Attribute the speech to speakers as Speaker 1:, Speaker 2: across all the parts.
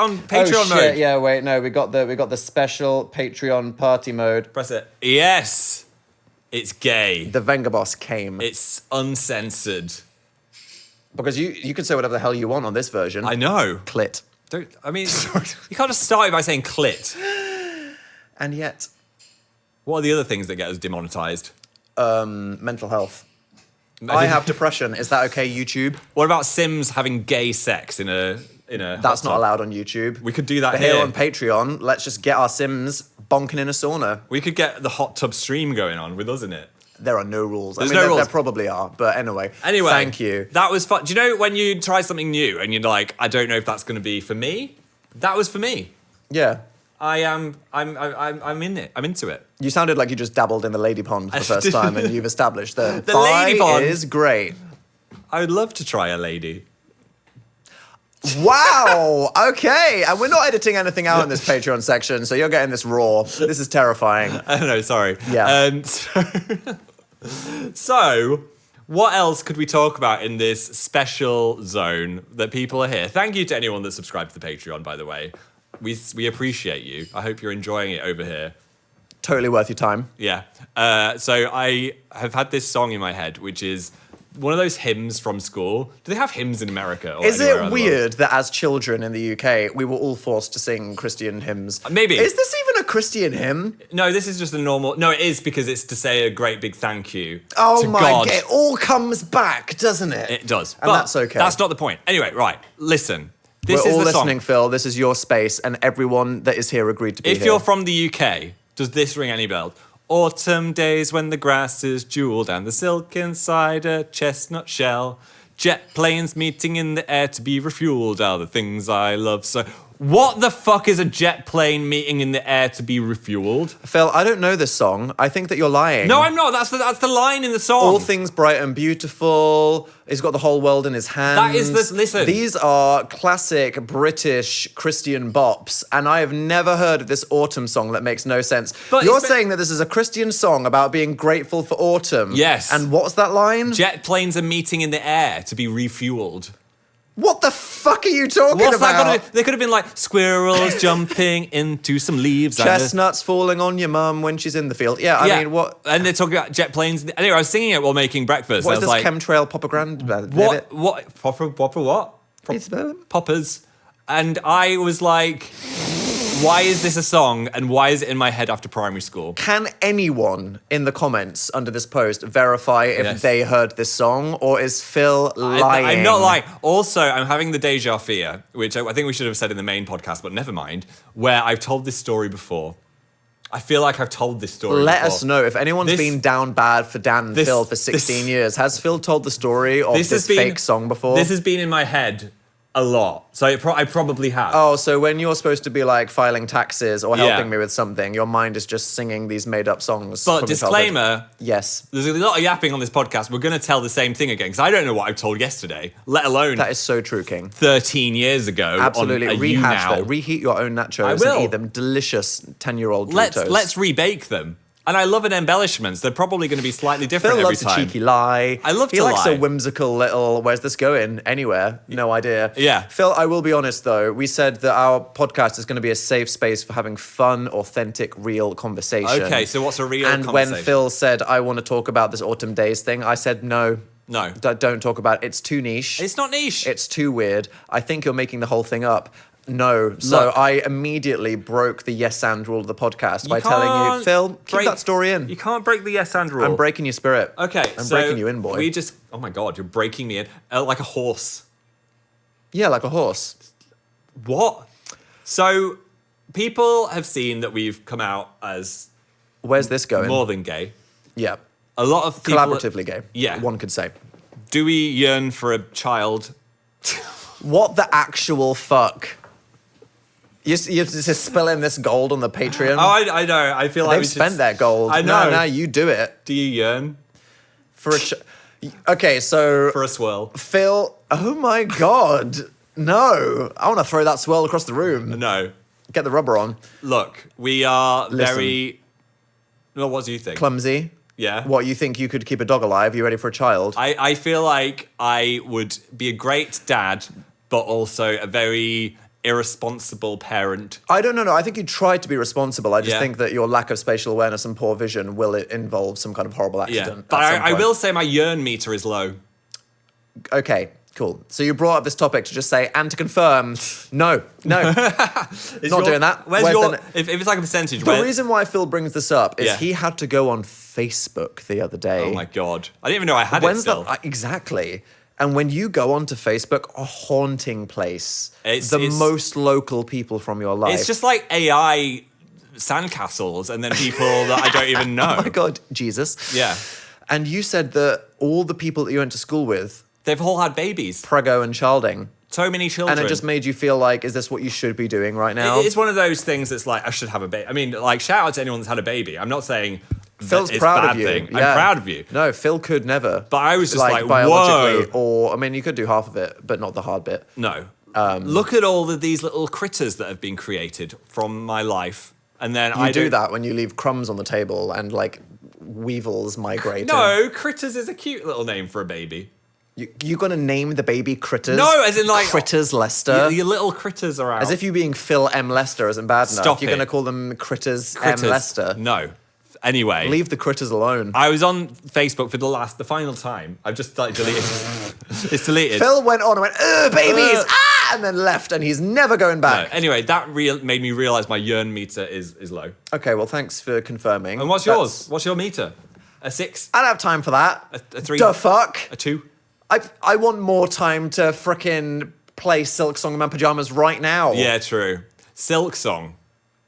Speaker 1: on Patreon mode.
Speaker 2: Yeah, wait, no, we got the special Patreon party mode.
Speaker 1: Press it. Yes. It's gay.
Speaker 2: The Venga Boss came.
Speaker 1: It's uncensored.
Speaker 2: Because you can say whatever the hell you want on this version.
Speaker 1: I know.
Speaker 2: Clit.
Speaker 1: You can't just start it by saying clit.
Speaker 2: And yet...
Speaker 1: What are the other things that get us demonetized?
Speaker 2: Mental health. I have depression. Is that okay, YouTube?
Speaker 1: What about Sims having gay sex in a
Speaker 2: That's not allowed on YouTube.
Speaker 1: We could do that
Speaker 2: but here on Patreon, let's just get our Sims bonking in a sauna.
Speaker 1: We could get the hot tub stream going on with us in it.
Speaker 2: There are no rules.
Speaker 1: There's no rules.
Speaker 2: There probably are, but anyway. Thank you.
Speaker 1: That was fun. Do you know when you try something new and you're like, I don't know if that's going to be for me? That was for me.
Speaker 2: Yeah.
Speaker 1: I'm in it. I'm into it.
Speaker 2: You sounded like you just dabbled in the lady pond for the first time, and you've established that
Speaker 1: the lady pond
Speaker 2: is great.
Speaker 1: I would love to try a lady.
Speaker 2: Wow. Okay. And we're not editing anything out in this Patreon section, so you're getting this raw. This is terrifying.
Speaker 1: I don't know. Sorry.
Speaker 2: Yeah.
Speaker 1: So, what else could we talk about in this special zone that people are here? Thank you to anyone that subscribed to the Patreon, by the way. We appreciate you. I hope you're enjoying it over here.
Speaker 2: Totally worth your time.
Speaker 1: Yeah. So I have had this song in my head, which is one of those hymns from school. Do they have hymns in America? Or
Speaker 2: is it weird that as children in the UK, we were all forced to sing Christian hymns?
Speaker 1: Maybe.
Speaker 2: Is this even a Christian hymn?
Speaker 1: No, this is just a normal... No, it is because it's to say a great big thank you
Speaker 2: Oh
Speaker 1: to
Speaker 2: my
Speaker 1: God.
Speaker 2: God. It all comes back, doesn't it?
Speaker 1: It does.
Speaker 2: And that's okay.
Speaker 1: That's not the point. Anyway, right. Listen. This
Speaker 2: We're
Speaker 1: is
Speaker 2: all
Speaker 1: the
Speaker 2: listening,
Speaker 1: song.
Speaker 2: Phil. This is your space, and everyone that is here agreed to be here.
Speaker 1: If you're from the UK, does this ring any bells? Autumn days when the grass is jeweled and the silk inside a chestnut shell. Jet planes meeting in the air to be refueled are the things I love so... What the fuck is a jet plane meeting in the air to be refueled?
Speaker 2: Phil, I don't know this song. I think that you're lying.
Speaker 1: No, I'm not. That's the line in the song.
Speaker 2: All things bright and beautiful. He's got the whole world in his hands.
Speaker 1: That is the... Listen.
Speaker 2: These are classic British Christian bops, and I have never heard of this autumn song that makes no sense.
Speaker 1: But
Speaker 2: you're saying that this is a Christian song about being grateful for autumn.
Speaker 1: Yes.
Speaker 2: And what's that line?
Speaker 1: Jet planes are meeting in the air to be refueled.
Speaker 2: What the fuck are you talking
Speaker 1: What's
Speaker 2: about?
Speaker 1: that gonna be? They could have been like squirrels jumping into some leaves.
Speaker 2: Chestnuts falling on your mum when she's in the field. Yeah, I mean, what?
Speaker 1: And they're talking about jet planes. Anyway, I was singing it while making breakfast.
Speaker 2: What is
Speaker 1: I was
Speaker 2: this
Speaker 1: like,
Speaker 2: chemtrail propaganda?
Speaker 1: What? Proper what? Poppers. And I was like, why is this a song and why is it in my head after primary school?
Speaker 2: Can anyone in the comments under this post verify if they heard this song, or is Phil lying?
Speaker 1: I'm not lying. Also, I'm having the deja fear, which I think we should have said in the main podcast, but never mind, where I've told this story before. I feel like I've told this story
Speaker 2: Let
Speaker 1: before.
Speaker 2: us know if anyone's been down bad for Dan and Phil for 16 years. Has Phil told the story of this fake song before?
Speaker 1: This has been in my head a lot, so I probably have.
Speaker 2: Oh, so when you're supposed to be like filing taxes or helping me with something, your mind is just singing these made-up songs.
Speaker 1: But disclaimer,
Speaker 2: yes,
Speaker 1: there's a lot of yapping on this podcast. We're going to tell the same thing again, because I don't know what I told yesterday, let alone...
Speaker 2: That is so true, King.
Speaker 1: 13 years ago.
Speaker 2: Absolutely.
Speaker 1: On a
Speaker 2: Rehash
Speaker 1: now.
Speaker 2: that. Reheat your own nachos
Speaker 1: I will.
Speaker 2: and eat them delicious 10-year-old Doritos.
Speaker 1: Let's rebake them. And I love an embellishments. They're probably going to be slightly different
Speaker 2: Phil
Speaker 1: every
Speaker 2: loves
Speaker 1: time.
Speaker 2: a cheeky lie.
Speaker 1: I love to
Speaker 2: He likes
Speaker 1: lie.
Speaker 2: a whimsical little, where's this going? Anywhere. No idea.
Speaker 1: Yeah.
Speaker 2: Phil, I will be honest though. We said that our podcast is going to be a safe space for having fun, authentic, real conversation.
Speaker 1: Okay, so what's a real
Speaker 2: And
Speaker 1: conversation?
Speaker 2: when Phil said, I want to talk about this autumn days thing, I said, no.
Speaker 1: No.
Speaker 2: Don't talk about it. It's too niche.
Speaker 1: It's not niche.
Speaker 2: It's too weird. I think you're making the whole thing up. No. So
Speaker 1: Look.
Speaker 2: I immediately broke the yes and rule of the podcast by telling you, Phil, keep that story in.
Speaker 1: You can't break the yes and rule.
Speaker 2: I'm breaking your spirit.
Speaker 1: Okay,
Speaker 2: I'm
Speaker 1: so
Speaker 2: breaking you in, boy.
Speaker 1: Oh my God, you're breaking me in. Like a horse.
Speaker 2: Yeah, like a horse.
Speaker 1: What? So people have seen that we've come out as
Speaker 2: Where's this going?
Speaker 1: more than gay.
Speaker 2: Yeah.
Speaker 1: A lot of people...
Speaker 2: Collaboratively gay.
Speaker 1: Yeah.
Speaker 2: One could say.
Speaker 1: Do we yearn for a child?
Speaker 2: What the actual fuck? You're just spilling this gold on the Patreon.
Speaker 1: Oh, I know. I feel like
Speaker 2: They've spent their gold.
Speaker 1: I know.
Speaker 2: No, you do it.
Speaker 1: Do you yearn
Speaker 2: For a Okay, so...
Speaker 1: for a swirl?
Speaker 2: Phil... Oh my God. No. I want to throw that swirl across the room.
Speaker 1: No.
Speaker 2: Get the rubber on.
Speaker 1: Look, we are
Speaker 2: Listen.
Speaker 1: very... Well, what do you think?
Speaker 2: Clumsy.
Speaker 1: Yeah.
Speaker 2: What, you think you could keep a dog alive? You ready for a child?
Speaker 1: I feel like I would be a great dad, but also a very irresponsible parent.
Speaker 2: I don't know. No, I think you tried to be responsible. I just
Speaker 1: Yeah.
Speaker 2: think that your lack of spatial awareness and poor vision will involve some kind of horrible
Speaker 1: Yeah.
Speaker 2: accident.
Speaker 1: But
Speaker 2: at some
Speaker 1: I
Speaker 2: point.
Speaker 1: will say my yearn meter is low.
Speaker 2: Okay, cool. So you brought up this topic to just say, and to confirm, no. Not doing that.
Speaker 1: Where's
Speaker 2: Where's
Speaker 1: your...
Speaker 2: the-
Speaker 1: If it's like a percentage,
Speaker 2: The reason why Phil brings this up is
Speaker 1: Yeah.
Speaker 2: he had to go on Facebook the other day.
Speaker 1: Oh my God. I didn't even know I had it
Speaker 2: When's
Speaker 1: still.
Speaker 2: exactly. And when you go onto Facebook, a haunting place.
Speaker 1: It's-
Speaker 2: the
Speaker 1: it's-
Speaker 2: most local people from your life.
Speaker 1: It's just like AI sandcastles and then people that I don't even know.
Speaker 2: Oh my God, Jesus.
Speaker 1: Yeah.
Speaker 2: And you said that all the people that you went to school with,
Speaker 1: They've all had babies.
Speaker 2: Prego and Childing,
Speaker 1: So many children.
Speaker 2: and it just made you feel like, is this what you should be doing right now?
Speaker 1: It's one of those things that's like, I should have a baby. I mean, like, shout out to anyone that's had a baby. I'm not saying
Speaker 2: Phil's
Speaker 1: that it's
Speaker 2: proud
Speaker 1: a bad
Speaker 2: of you.
Speaker 1: thing.
Speaker 2: Yeah.
Speaker 1: I'm proud of you.
Speaker 2: No, Phil could never.
Speaker 1: But I was just like,
Speaker 2: biologically,
Speaker 1: whoa.
Speaker 2: or I mean, you could do half of it, but not the hard bit.
Speaker 1: No. Look at all of these little critters that have been created from my life. And then
Speaker 2: You
Speaker 1: I
Speaker 2: do
Speaker 1: don't-
Speaker 2: that when you leave crumbs on the table and like weevils migrate.
Speaker 1: No, critters is a cute little name for a baby.
Speaker 2: You gonna name the baby Critters?
Speaker 1: No, as in like
Speaker 2: Critters Lester.
Speaker 1: Your little critters are out.
Speaker 2: As if you being Phil M. Lester isn't bad enough.
Speaker 1: Stop
Speaker 2: You're
Speaker 1: it.
Speaker 2: gonna call them Critters,
Speaker 1: critters.
Speaker 2: M. Lester.
Speaker 1: No. Anyway.
Speaker 2: Leave the critters alone.
Speaker 1: I was on Facebook for the final time. I've just like deleted. It's deleted.
Speaker 2: Phil went on and went, ugh, babies, and then left, and he's never going
Speaker 1: No.
Speaker 2: back.
Speaker 1: Anyway, that made me realize my yearn meter is low.
Speaker 2: Okay, well, thanks for confirming.
Speaker 1: And what's
Speaker 2: That's-
Speaker 1: yours? What's your meter? A 6?
Speaker 2: I don't have time for that.
Speaker 1: A 3?
Speaker 2: The fuck?
Speaker 1: A 2?
Speaker 2: I want more time to frickin' play Silk Song in my pajamas right now.
Speaker 1: Yeah, true. Silk Song.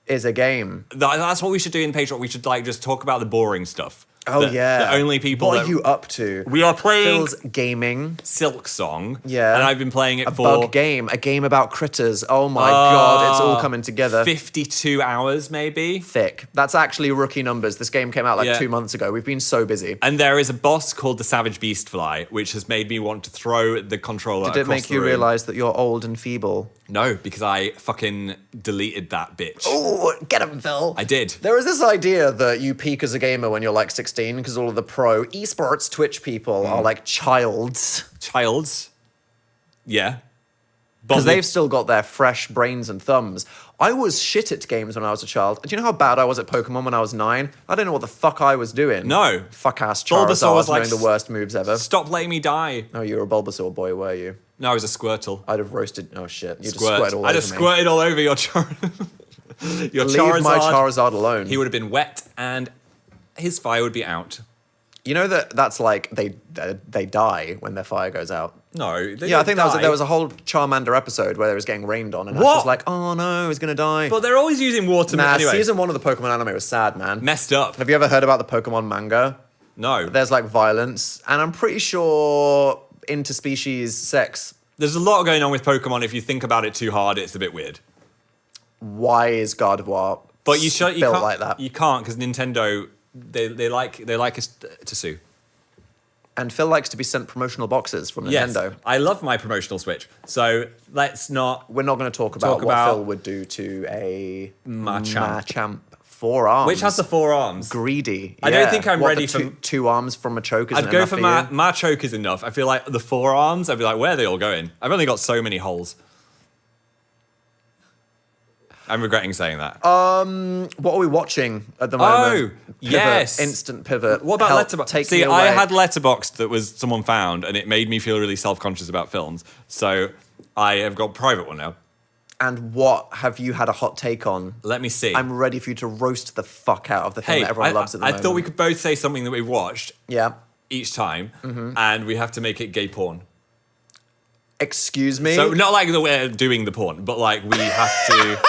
Speaker 2: Is a game.
Speaker 1: That's what we should do in Patreon. We should like just talk about the boring stuff.
Speaker 2: Oh,
Speaker 1: The-
Speaker 2: yeah.
Speaker 1: The only people
Speaker 2: What
Speaker 1: that
Speaker 2: are you up to?
Speaker 1: we are playing
Speaker 2: Phil's gaming.
Speaker 1: Silk Song.
Speaker 2: Yeah.
Speaker 1: And I've been playing it
Speaker 2: A
Speaker 1: for
Speaker 2: bug game. A game about critters. Oh my God, it's all coming together.
Speaker 1: 52 hours maybe.
Speaker 2: Thick. That's actually rookie numbers. This game came out like
Speaker 1: Yeah.
Speaker 2: 2 months ago. We've been so busy.
Speaker 1: And there is a boss called the Savage Beastfly, which has made me want to throw the controller
Speaker 2: Did it
Speaker 1: across
Speaker 2: make
Speaker 1: the
Speaker 2: you
Speaker 1: room.
Speaker 2: realize that you're old and feeble?
Speaker 1: No, because I fucking deleted that bitch.
Speaker 2: Oh, get him, Phil.
Speaker 1: I did.
Speaker 2: There is this idea that you peak as a gamer when you're like 16 because all of the pro esports Twitch people are like childs.
Speaker 1: Childs. Yeah.
Speaker 2: Because they've still got their fresh brains and thumbs. I was shit at games when I was a child. Do you know how bad I was at Pokemon when I was 9? I didn't know what the fuck I was doing.
Speaker 1: No.
Speaker 2: Fuck ass
Speaker 1: Bulbasaur
Speaker 2: Charizard
Speaker 1: was like,
Speaker 2: knowing the worst moves ever.
Speaker 1: Stop letting me die.
Speaker 2: Oh, you were a Bulbasaur boy, were you?
Speaker 1: No, I was a Squirtle.
Speaker 2: I'd have roasted. Oh shit! You just
Speaker 1: Squirt.
Speaker 2: squirted all
Speaker 1: I
Speaker 2: over
Speaker 1: just
Speaker 2: me.
Speaker 1: squirted all over your your
Speaker 2: Leave
Speaker 1: Charizard.
Speaker 2: my Charizard alone.
Speaker 1: He would have been wet and his fire would be out.
Speaker 2: You know that's like they die when their fire goes out.
Speaker 1: No. They
Speaker 2: Yeah, I
Speaker 1: don't
Speaker 2: think
Speaker 1: die.
Speaker 2: there was a whole Charmander episode where it was getting rained on, and Ash
Speaker 1: What?
Speaker 2: was like, "Oh no, he's gonna die."
Speaker 1: But they're always using water.
Speaker 2: Nah,
Speaker 1: anyway.
Speaker 2: season 1 of the Pokemon anime was sad, man.
Speaker 1: Messed up.
Speaker 2: Have you ever heard about the Pokemon manga?
Speaker 1: No.
Speaker 2: There's like violence, and I'm pretty sure interspecies sex.
Speaker 1: There's a lot going on with Pokemon. If you think about it too hard, it's a bit weird.
Speaker 2: Why is Gardevoir
Speaker 1: But you
Speaker 2: built
Speaker 1: can't
Speaker 2: like that?
Speaker 1: You can't because Nintendo they like us to sue.
Speaker 2: And Phil likes to be sent promotional boxes from Nintendo.
Speaker 1: Yes, I love my promotional Switch. So let's not.
Speaker 2: We're not going to talk about what
Speaker 1: about
Speaker 2: Phil would do to a
Speaker 1: Machamp.
Speaker 2: Machamp. 4 arms.
Speaker 1: Which has the 4 arms?
Speaker 2: Greedy.
Speaker 1: I don't
Speaker 2: Yeah.
Speaker 1: think I'm
Speaker 2: What,
Speaker 1: ready
Speaker 2: the
Speaker 1: for-
Speaker 2: two arms from a choke. Isn't
Speaker 1: I'd go
Speaker 2: enough
Speaker 1: for
Speaker 2: you?
Speaker 1: my choke is enough. I feel like the 4 arms. I'd be like, where are they all going? I've only got so many holes. I'm regretting saying that.
Speaker 2: What are we watching at the moment?
Speaker 1: Oh, yes.
Speaker 2: Instant pivot.
Speaker 1: What about
Speaker 2: Help,
Speaker 1: Letterboxd?
Speaker 2: Take
Speaker 1: See,
Speaker 2: me
Speaker 1: I
Speaker 2: away.
Speaker 1: had Letterboxd that was someone found, and it made me feel really self-conscious about films. So I have got a private one now.
Speaker 2: And what have you had a hot take on?
Speaker 1: Let me see.
Speaker 2: I'm ready for you to roast the fuck out of the thing
Speaker 1: hey,
Speaker 2: that everyone loves at the
Speaker 1: I
Speaker 2: moment.
Speaker 1: thought we could both say something that we've watched
Speaker 2: Yeah.
Speaker 1: each time,
Speaker 2: Mm-hmm.
Speaker 1: and we have to make it gay porn.
Speaker 2: Excuse me?
Speaker 1: So not like that we're doing the porn, but like we have to.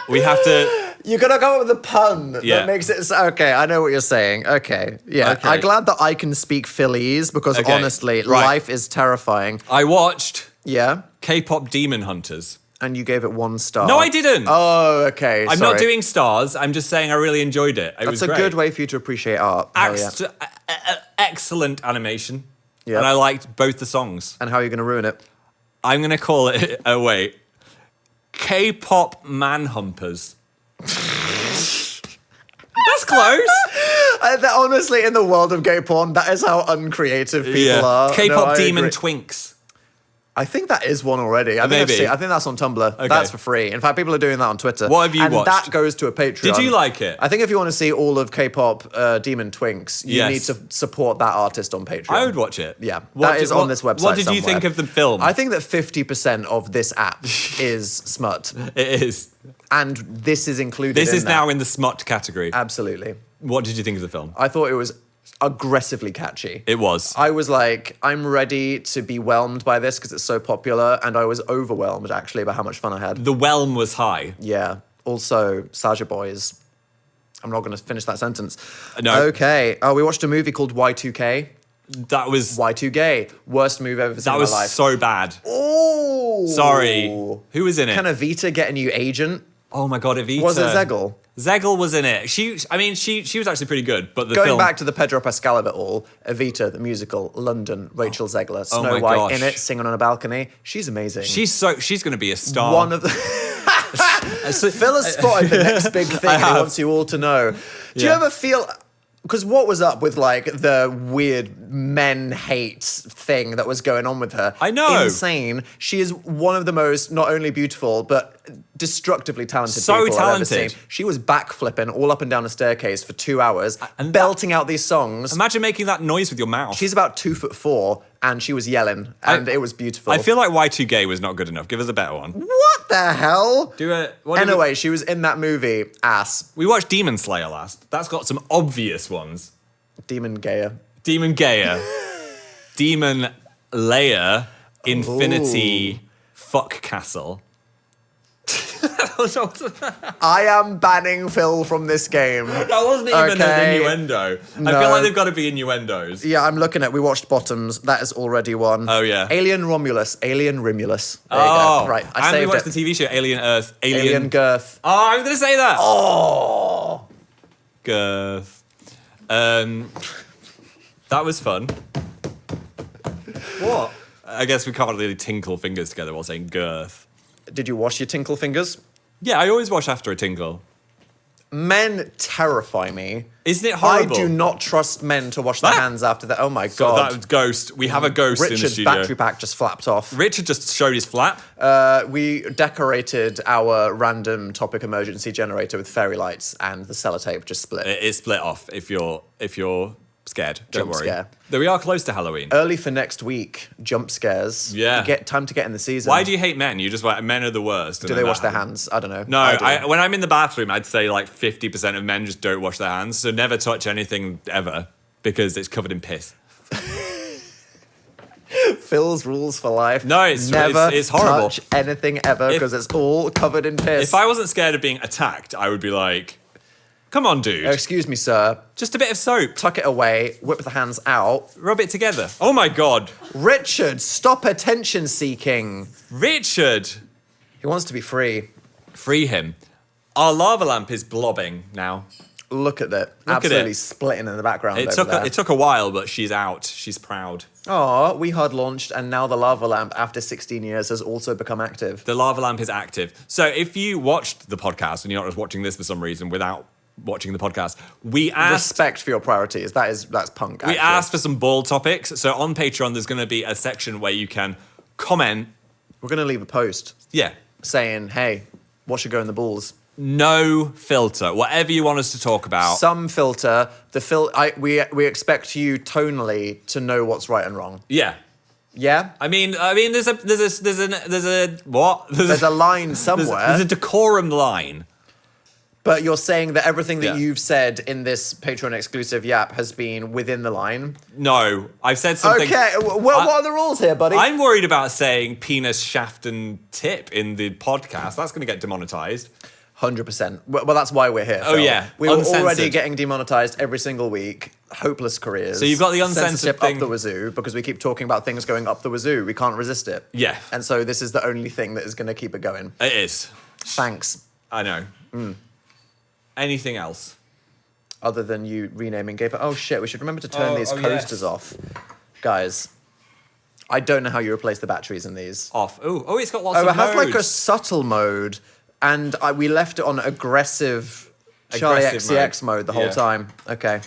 Speaker 1: We have to.
Speaker 2: You're gonna come up with a pun
Speaker 1: Yeah.
Speaker 2: that makes it okay. I know what you're saying. Okay, yeah.
Speaker 1: Okay.
Speaker 2: I'm glad that I can speak Phillies because
Speaker 1: Okay,
Speaker 2: honestly,
Speaker 1: right.
Speaker 2: life is terrifying.
Speaker 1: I watched
Speaker 2: Yeah,
Speaker 1: K-pop Demon Hunters.
Speaker 2: and you gave it 1 star.
Speaker 1: No, I didn't.
Speaker 2: Oh, okay.
Speaker 1: I'm
Speaker 2: sorry.
Speaker 1: not doing stars. I'm just saying I really enjoyed it. It was
Speaker 2: That's a
Speaker 1: great.
Speaker 2: good way for you to appreciate art. Hell yeah.
Speaker 1: Excellent animation.
Speaker 2: Yeah.
Speaker 1: And I liked both the songs.
Speaker 2: And how are you gonna ruin it?
Speaker 1: I'm going to call it, oh wait, K-pop Manhumpers. That's close.
Speaker 2: Honestly, in the world of gay porn, that is how uncreative people are.
Speaker 1: K-pop
Speaker 2: No, I
Speaker 1: Demon
Speaker 2: agree.
Speaker 1: Twinks.
Speaker 2: I think that is one already. I
Speaker 1: Maybe.
Speaker 2: think that's on Tumblr.
Speaker 1: Okay.
Speaker 2: That's for free. In fact, people are doing that on Twitter.
Speaker 1: What have you watched?
Speaker 2: And that goes to a Patreon.
Speaker 1: Did you like it?
Speaker 2: I think if you want to see all of K-pop Demon Twinks, you
Speaker 1: Yes.
Speaker 2: need to support that artist on Patreon.
Speaker 1: I would watch it.
Speaker 2: Yeah,
Speaker 1: What
Speaker 2: that is
Speaker 1: did-
Speaker 2: on this website.
Speaker 1: What did you
Speaker 2: somewhere.
Speaker 1: think of the film?
Speaker 2: I think that 50% of this app is smut,
Speaker 1: It is.
Speaker 2: and this is included.
Speaker 1: This
Speaker 2: in
Speaker 1: is
Speaker 2: that.
Speaker 1: now in the smut category.
Speaker 2: Absolutely.
Speaker 1: What did you think of the film?
Speaker 2: I thought it was aggressively catchy.
Speaker 1: It was.
Speaker 2: I was like, I'm ready to be whelmed by this because it's so popular, and I was overwhelmed actually by how much fun I had.
Speaker 1: The whelm was high.
Speaker 2: Yeah. Also, Saja Boys. I'm not going to finish that sentence.
Speaker 1: No.
Speaker 2: Okay. We watched a movie called Y2K.
Speaker 1: That was
Speaker 2: Y2Gay. Worst movie I've ever seen
Speaker 1: that
Speaker 2: in
Speaker 1: was
Speaker 2: my life.
Speaker 1: so bad.
Speaker 2: Oh.
Speaker 1: Sorry. Who was in it?
Speaker 2: Can Evita get a new agent?
Speaker 1: Oh my god, Evita.
Speaker 2: Was it Zegel?
Speaker 1: Zegel was in it. She was actually pretty good, but the
Speaker 2: Going
Speaker 1: film
Speaker 2: back to the Pedro Pascal of it all, Evita, the musical, London, Rachel Zegler, Snow
Speaker 1: my
Speaker 2: White
Speaker 1: gosh.
Speaker 2: in it, singing on a balcony. She's amazing.
Speaker 1: she's going to be a star.
Speaker 2: one of the... Phil has spotted the next big thing and he
Speaker 1: have.
Speaker 2: wants you all to know. Do you
Speaker 1: Yeah.
Speaker 2: ever feel... Because what was up with like the weird men hate thing that was going on with her?
Speaker 1: I know.
Speaker 2: Insane. She is one of the most not only beautiful but destructively talented
Speaker 1: So
Speaker 2: people I've ever
Speaker 1: talented.
Speaker 2: seen. She was backflipping all up and down a staircase for 2 hours,
Speaker 1: And
Speaker 2: belting out these songs.
Speaker 1: Imagine making that noise with your mouth.
Speaker 2: She's about 2'4" and she was yelling, and it was beautiful.
Speaker 1: I feel like Y2Gay was not good enough. Give us a better one.
Speaker 2: What the hell?
Speaker 1: Do it. What did
Speaker 2: Anyway, she was in that movie. Ass.
Speaker 1: we watched Demon Slayer last. That's got some obvious ones.
Speaker 2: Demon Gaia.
Speaker 1: Demon Gaia. Demon Layer. Infinity. Fuck Castle.
Speaker 2: I am banning Phil from this game.
Speaker 1: That wasn't even an innuendo. I
Speaker 2: No.
Speaker 1: feel like they've got to be innuendos.
Speaker 2: Yeah, I'm looking at. We watched Bottoms. That is already one.
Speaker 1: Oh, yeah.
Speaker 2: Alien Romulus. Alien Rimulus. There you
Speaker 1: Oh,
Speaker 2: go. Right. I
Speaker 1: and we
Speaker 2: saved
Speaker 1: watched
Speaker 2: it.
Speaker 1: the TV show Alien Earth.
Speaker 2: Alien Girth.
Speaker 1: Oh, I was going to say that.
Speaker 2: Oh.
Speaker 1: Girth. That was fun. What? I guess we can't really tinkle fingers together while saying girth.
Speaker 2: Did you wash your tinkle fingers?
Speaker 1: Yeah, I always wash after a tinkle.
Speaker 2: Men terrify me.
Speaker 1: Isn't it horrible?
Speaker 2: I do not trust men to wash their
Speaker 1: Ah.
Speaker 2: hands after that. Oh my
Speaker 1: So
Speaker 2: god.
Speaker 1: that was ghost. We have a ghost in the
Speaker 2: Richard's
Speaker 1: studio.
Speaker 2: battery pack just flapped off.
Speaker 1: Richard just showed his flap.
Speaker 2: We decorated our random topic emergency generator with fairy lights, and the sellotape just split.
Speaker 1: It split off. If you're scared, don't
Speaker 2: Jump
Speaker 1: worry.
Speaker 2: scare.
Speaker 1: Though we are close to Halloween.
Speaker 2: Early for next week, jump scares.
Speaker 1: Yeah.
Speaker 2: Time to get in the season.
Speaker 1: Why do you hate men? You just like men are the worst.
Speaker 2: Do they wash their hands? I don't know.
Speaker 1: No,
Speaker 2: I do.
Speaker 1: when I'm in the bathroom, I'd say like 50% of men just don't wash their hands. So never touch anything ever because it's covered in piss.
Speaker 2: Phil's rules for life.
Speaker 1: No, it's
Speaker 2: never
Speaker 1: horrible.
Speaker 2: touch anything ever because it's all covered in piss.
Speaker 1: If I wasn't scared of being attacked, I would be like, come on, dude.
Speaker 2: Excuse me, sir.
Speaker 1: Just a bit of soap.
Speaker 2: Tuck it away. Whip the hands out.
Speaker 1: Rub it together. Oh my God.
Speaker 2: Richard, stop attention seeking.
Speaker 1: Richard.
Speaker 2: He wants to be free.
Speaker 1: Free him. Our lava lamp is blobbing now.
Speaker 2: Look at that.
Speaker 1: Look at
Speaker 2: Absolutely
Speaker 1: it.
Speaker 2: splitting in the background.
Speaker 1: It took a while, but she's out. She's proud.
Speaker 2: Oh, we hard launched, and now the lava lamp, after 16 years, has also become active.
Speaker 1: The lava lamp is active. So if you watched the podcast and you're not just watching this for some reason without watching the podcast, we asked
Speaker 2: Respect for your priorities. That's punk.
Speaker 1: we
Speaker 2: actually.
Speaker 1: asked for some ball topics. So on Patreon, there's going to be a section where you can comment.
Speaker 2: We're gonna leave a post
Speaker 1: Yeah.
Speaker 2: saying, "Hey, what should go in the balls?"
Speaker 1: No filter. Whatever you want us to talk about.
Speaker 2: Some filter. We expect you tonally to know what's right and wrong.
Speaker 1: Yeah.
Speaker 2: Yeah.
Speaker 1: I mean, there's a what?
Speaker 2: There's a line somewhere.
Speaker 1: There's a decorum line.
Speaker 2: But you're saying that everything that
Speaker 1: Yeah.
Speaker 2: you've said in this Patreon exclusive YAP has been within the line.
Speaker 1: No, I've said something.
Speaker 2: Okay, what are the rules here, buddy?
Speaker 1: I'm worried about saying penis, shaft, and tip in the podcast. That's going to get demonetized.
Speaker 2: 100%. Well, that's why we're here.
Speaker 1: Oh,
Speaker 2: Phil.
Speaker 1: yeah.
Speaker 2: We were
Speaker 1: Uncensored.
Speaker 2: already getting demonetized every single week. Hopeless careers.
Speaker 1: So you've got the uncensored
Speaker 2: Censorship
Speaker 1: thing.
Speaker 2: up the wazoo because we keep talking about things going up the wazoo. We can't resist it.
Speaker 1: Yeah.
Speaker 2: And so this is the only thing that is going to keep it going.
Speaker 1: It is.
Speaker 2: Thanks.
Speaker 1: I know. Anything else?
Speaker 2: Other than you renaming gay. Oh shit! We should remember to turn these
Speaker 1: yes.
Speaker 2: coasters off, guys. I don't know how you replace the batteries in these.
Speaker 1: Off. Oh, it's got lots
Speaker 2: Oh,
Speaker 1: of
Speaker 2: it has like a
Speaker 1: modes.
Speaker 2: subtle mode, and we left it on aggressive Charlie
Speaker 1: Aggressive
Speaker 2: XCX mode the whole
Speaker 1: Yeah.
Speaker 2: time. Okay.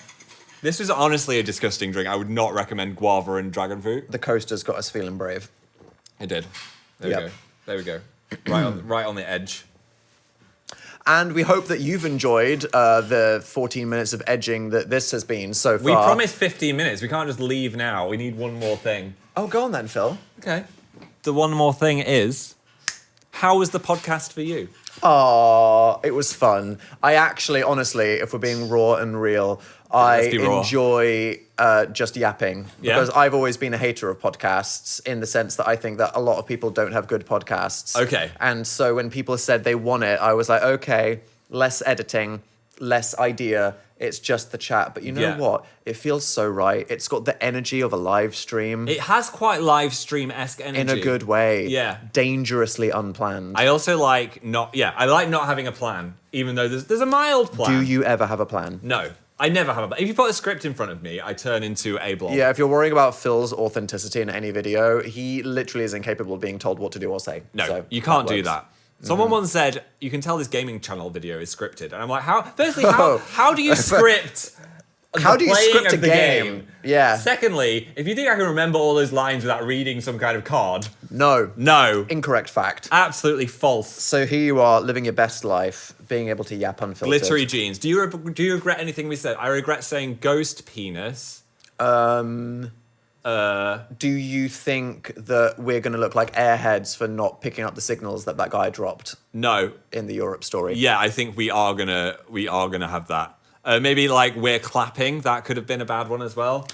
Speaker 1: This was honestly a disgusting drink. I would not recommend guava and dragon fruit.
Speaker 2: The coaster's got us feeling brave.
Speaker 1: It did. There
Speaker 2: Yep.
Speaker 1: we go. There we go. Right on the edge.
Speaker 2: And we hope that you've enjoyed the 14 minutes of edging that this has been so far.
Speaker 1: We promised 15 minutes. We can't just leave now. We need one more thing.
Speaker 2: Oh, go on then, Phil.
Speaker 1: Okay. The one more thing is, how was the podcast for you?
Speaker 2: Oh, it was fun. I actually, honestly, if we're being raw and real, I
Speaker 1: Let's be raw.
Speaker 2: enjoy just yapping.
Speaker 1: Yeah?
Speaker 2: Because I've always been a hater of podcasts in the sense that I think that a lot of people don't have good podcasts.
Speaker 1: Okay.
Speaker 2: And so when people said they want it, I was like, okay, less editing, less idea. It's just the chat. But you know
Speaker 1: Yeah.
Speaker 2: what? It feels so right. It's got the energy of a live stream
Speaker 1: It has quite live stream-esque energy.
Speaker 2: in a good way.
Speaker 1: Yeah.
Speaker 2: Dangerously unplanned.
Speaker 1: I also like not having a plan, even though there's a mild plan.
Speaker 2: Do you ever have a plan?
Speaker 1: No. I never have a plan. If you put a script in front of me, I turn into a blob.
Speaker 2: Yeah, if you're worrying about Phil's authenticity in any video, he literally is incapable of being told what to do or say.
Speaker 1: No,
Speaker 2: So
Speaker 1: you can't do
Speaker 2: works.
Speaker 1: that. Someone once said, you can tell this gaming channel video is scripted. And I'm like, firstly, how do you script
Speaker 2: How
Speaker 1: the
Speaker 2: do you
Speaker 1: playing
Speaker 2: script
Speaker 1: of
Speaker 2: a
Speaker 1: the
Speaker 2: game? Yeah.
Speaker 1: Secondly, if you think I can remember all those lines without reading some kind of card,
Speaker 2: No.
Speaker 1: no.
Speaker 2: Incorrect fact.
Speaker 1: Absolutely false.
Speaker 2: So here you are, living your best life, being able to yap unfiltered.
Speaker 1: Glittery jeans. Do you regret anything we said? I regret saying ghost penis.
Speaker 2: Do you think that we're going to look like airheads for not picking up the signals that guy dropped
Speaker 1: No.
Speaker 2: in the Europe story?
Speaker 1: Yeah, I think we are gonna have that. Maybe like we're clapping. That could have been a bad one as well.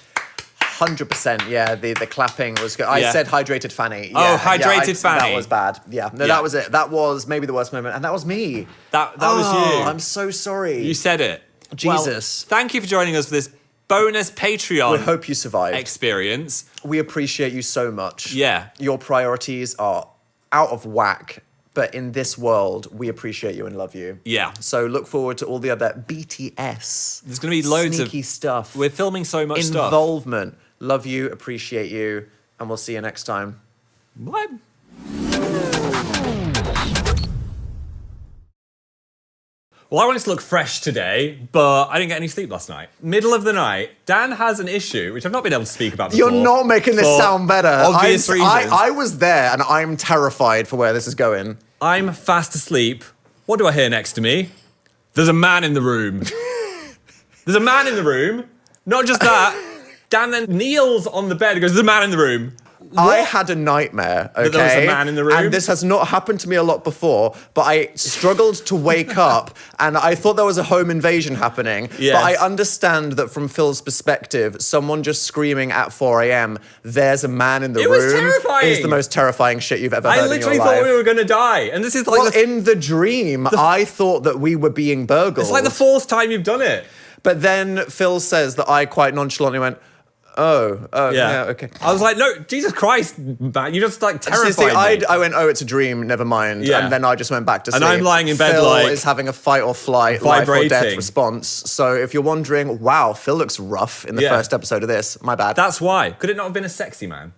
Speaker 2: 100%, yeah, the clapping was good. I
Speaker 1: Yeah.
Speaker 2: said hydrated fanny.
Speaker 1: Oh,
Speaker 2: Yeah,
Speaker 1: hydrated fanny.
Speaker 2: That was bad. Yeah, no,
Speaker 1: Yeah.
Speaker 2: that was it. That was maybe the worst moment, and that was me.
Speaker 1: That was you.
Speaker 2: I'm so sorry.
Speaker 1: You said it.
Speaker 2: Jesus.
Speaker 1: Well, thank you for joining us for this bonus Patreon
Speaker 2: We hope you survived.
Speaker 1: experience.
Speaker 2: We appreciate you so much.
Speaker 1: Yeah.
Speaker 2: Your priorities are out of whack, but in this world, we appreciate you and love you.
Speaker 1: Yeah.
Speaker 2: So look forward to all the other BTS.
Speaker 1: There's gonna be loads of
Speaker 2: sneaky stuff.
Speaker 1: We're filming so much stuff.
Speaker 2: Involvement. Love you, appreciate you, and we'll see you next time.
Speaker 1: What? Well, I wanted to look fresh today, but I didn't get any sleep last night. Middle of the night, Dan has an issue, which I've not been able to speak about before.
Speaker 2: You're not making this
Speaker 1: for
Speaker 2: sound better.
Speaker 1: Obvious reasons.
Speaker 2: I was there, and I'm terrified for where this is going.
Speaker 1: I'm fast asleep. What do I hear next to me? There's a man in the room. There's a man in the room. Not just that. Dan then kneels on the bed and goes, there's a man in the room.
Speaker 2: I had a nightmare, okay?
Speaker 1: That there was a man in the room?
Speaker 2: And this has not happened to me a lot before, but I struggled to wake up, and I thought there was a home invasion happening.
Speaker 1: Yes.
Speaker 2: But I understand that from Phil's perspective, someone just screaming at 4 a.m., there's a man in the
Speaker 1: It
Speaker 2: room,
Speaker 1: was terrifying.
Speaker 2: is the most terrifying shit you've ever heard
Speaker 1: I
Speaker 2: in
Speaker 1: literally
Speaker 2: your
Speaker 1: thought
Speaker 2: life.
Speaker 1: we were going to die. And this is like,
Speaker 2: Well, in the dream, I thought that we were being burgled.
Speaker 1: it's like the fourth time you've done it.
Speaker 2: But then Phil says that I quite nonchalantly went, oh, yeah, okay.
Speaker 1: I was like, no, Jesus Christ, man, you just like terrified
Speaker 2: See,
Speaker 1: me.
Speaker 2: I went, oh, it's a dream, never mind.
Speaker 1: Yeah.
Speaker 2: And then I just went back to sleep.
Speaker 1: And I'm lying in bed
Speaker 2: Phil
Speaker 1: like-
Speaker 2: is having a fight or flight, life or death
Speaker 1: Vibrating.
Speaker 2: response. So if you're wondering, wow, Phil looks rough in the
Speaker 1: Yeah.
Speaker 2: first episode of this, my bad.
Speaker 1: That's why. Could it not have been a sexy man?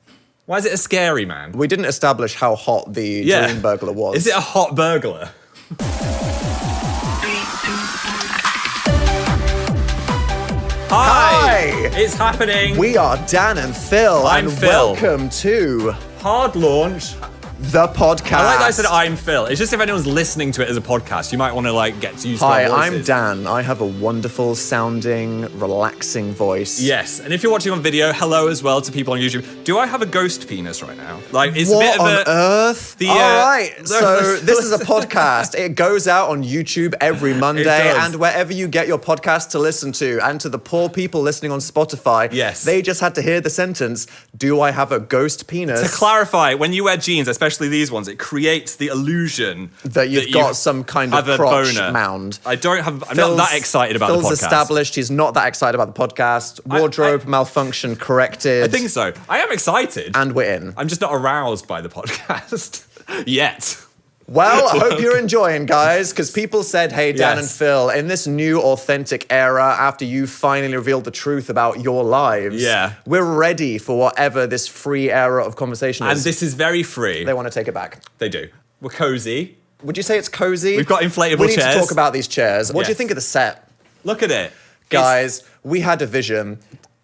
Speaker 1: Why is it a scary man?
Speaker 2: We didn't establish how hot the dream burglar was.
Speaker 1: Is it a hot burglar?
Speaker 2: Hi!
Speaker 1: It's happening.
Speaker 2: We are Dan and Phil,
Speaker 1: I'm
Speaker 2: and
Speaker 1: Phil.
Speaker 2: welcome to
Speaker 1: Hard launch.
Speaker 2: the podcast.
Speaker 1: I like that I said I'm Phil. It's just if anyone's listening to it as a podcast, you might want to like get used to
Speaker 2: Hi,
Speaker 1: our
Speaker 2: I'm
Speaker 1: voices.
Speaker 2: Dan. I have a wonderful sounding, relaxing voice.
Speaker 1: Yes, and if you're watching on video, hello as well to people on YouTube. Do I have a ghost penis right now? Like, it's
Speaker 2: What
Speaker 1: a bit of
Speaker 2: on
Speaker 1: a...
Speaker 2: earth?
Speaker 1: the,
Speaker 2: All right,
Speaker 1: the-
Speaker 2: so this is a podcast. It goes out on YouTube every Monday
Speaker 1: does.
Speaker 2: and wherever you get your podcast to listen to. And to the poor people listening on Spotify,
Speaker 1: Yes.
Speaker 2: they just had to hear the sentence, do I have a ghost penis?
Speaker 1: To clarify, when you wear jeans, especially these ones, it creates the illusion
Speaker 2: that you've got some kind of
Speaker 1: have a
Speaker 2: crotch
Speaker 1: boner.
Speaker 2: mound.
Speaker 1: I'm not that excited about
Speaker 2: Phil's
Speaker 1: the podcast.
Speaker 2: established he's not that excited about the podcast. Wardrobe malfunction corrected.
Speaker 1: I think so. I am excited.
Speaker 2: And we're in.
Speaker 1: I'm just not aroused by the podcast yet.
Speaker 2: Well, I hope you're enjoying, guys, because people said, hey, Dan and
Speaker 1: Yes.
Speaker 2: Phil, in this new authentic era, after you finally revealed the truth about your lives,
Speaker 1: Yeah.
Speaker 2: we're ready for whatever this free era of conversation
Speaker 1: And
Speaker 2: is.
Speaker 1: this is very free.
Speaker 2: They want to take it back.
Speaker 1: They do. We're cozy.
Speaker 2: Would you say it's cozy?
Speaker 1: We've got inflatable
Speaker 2: We need
Speaker 1: chairs.
Speaker 2: to talk about these chairs. What do you
Speaker 1: Yes.
Speaker 2: think of the set?
Speaker 1: Look at it.
Speaker 2: Guys, we had a vision.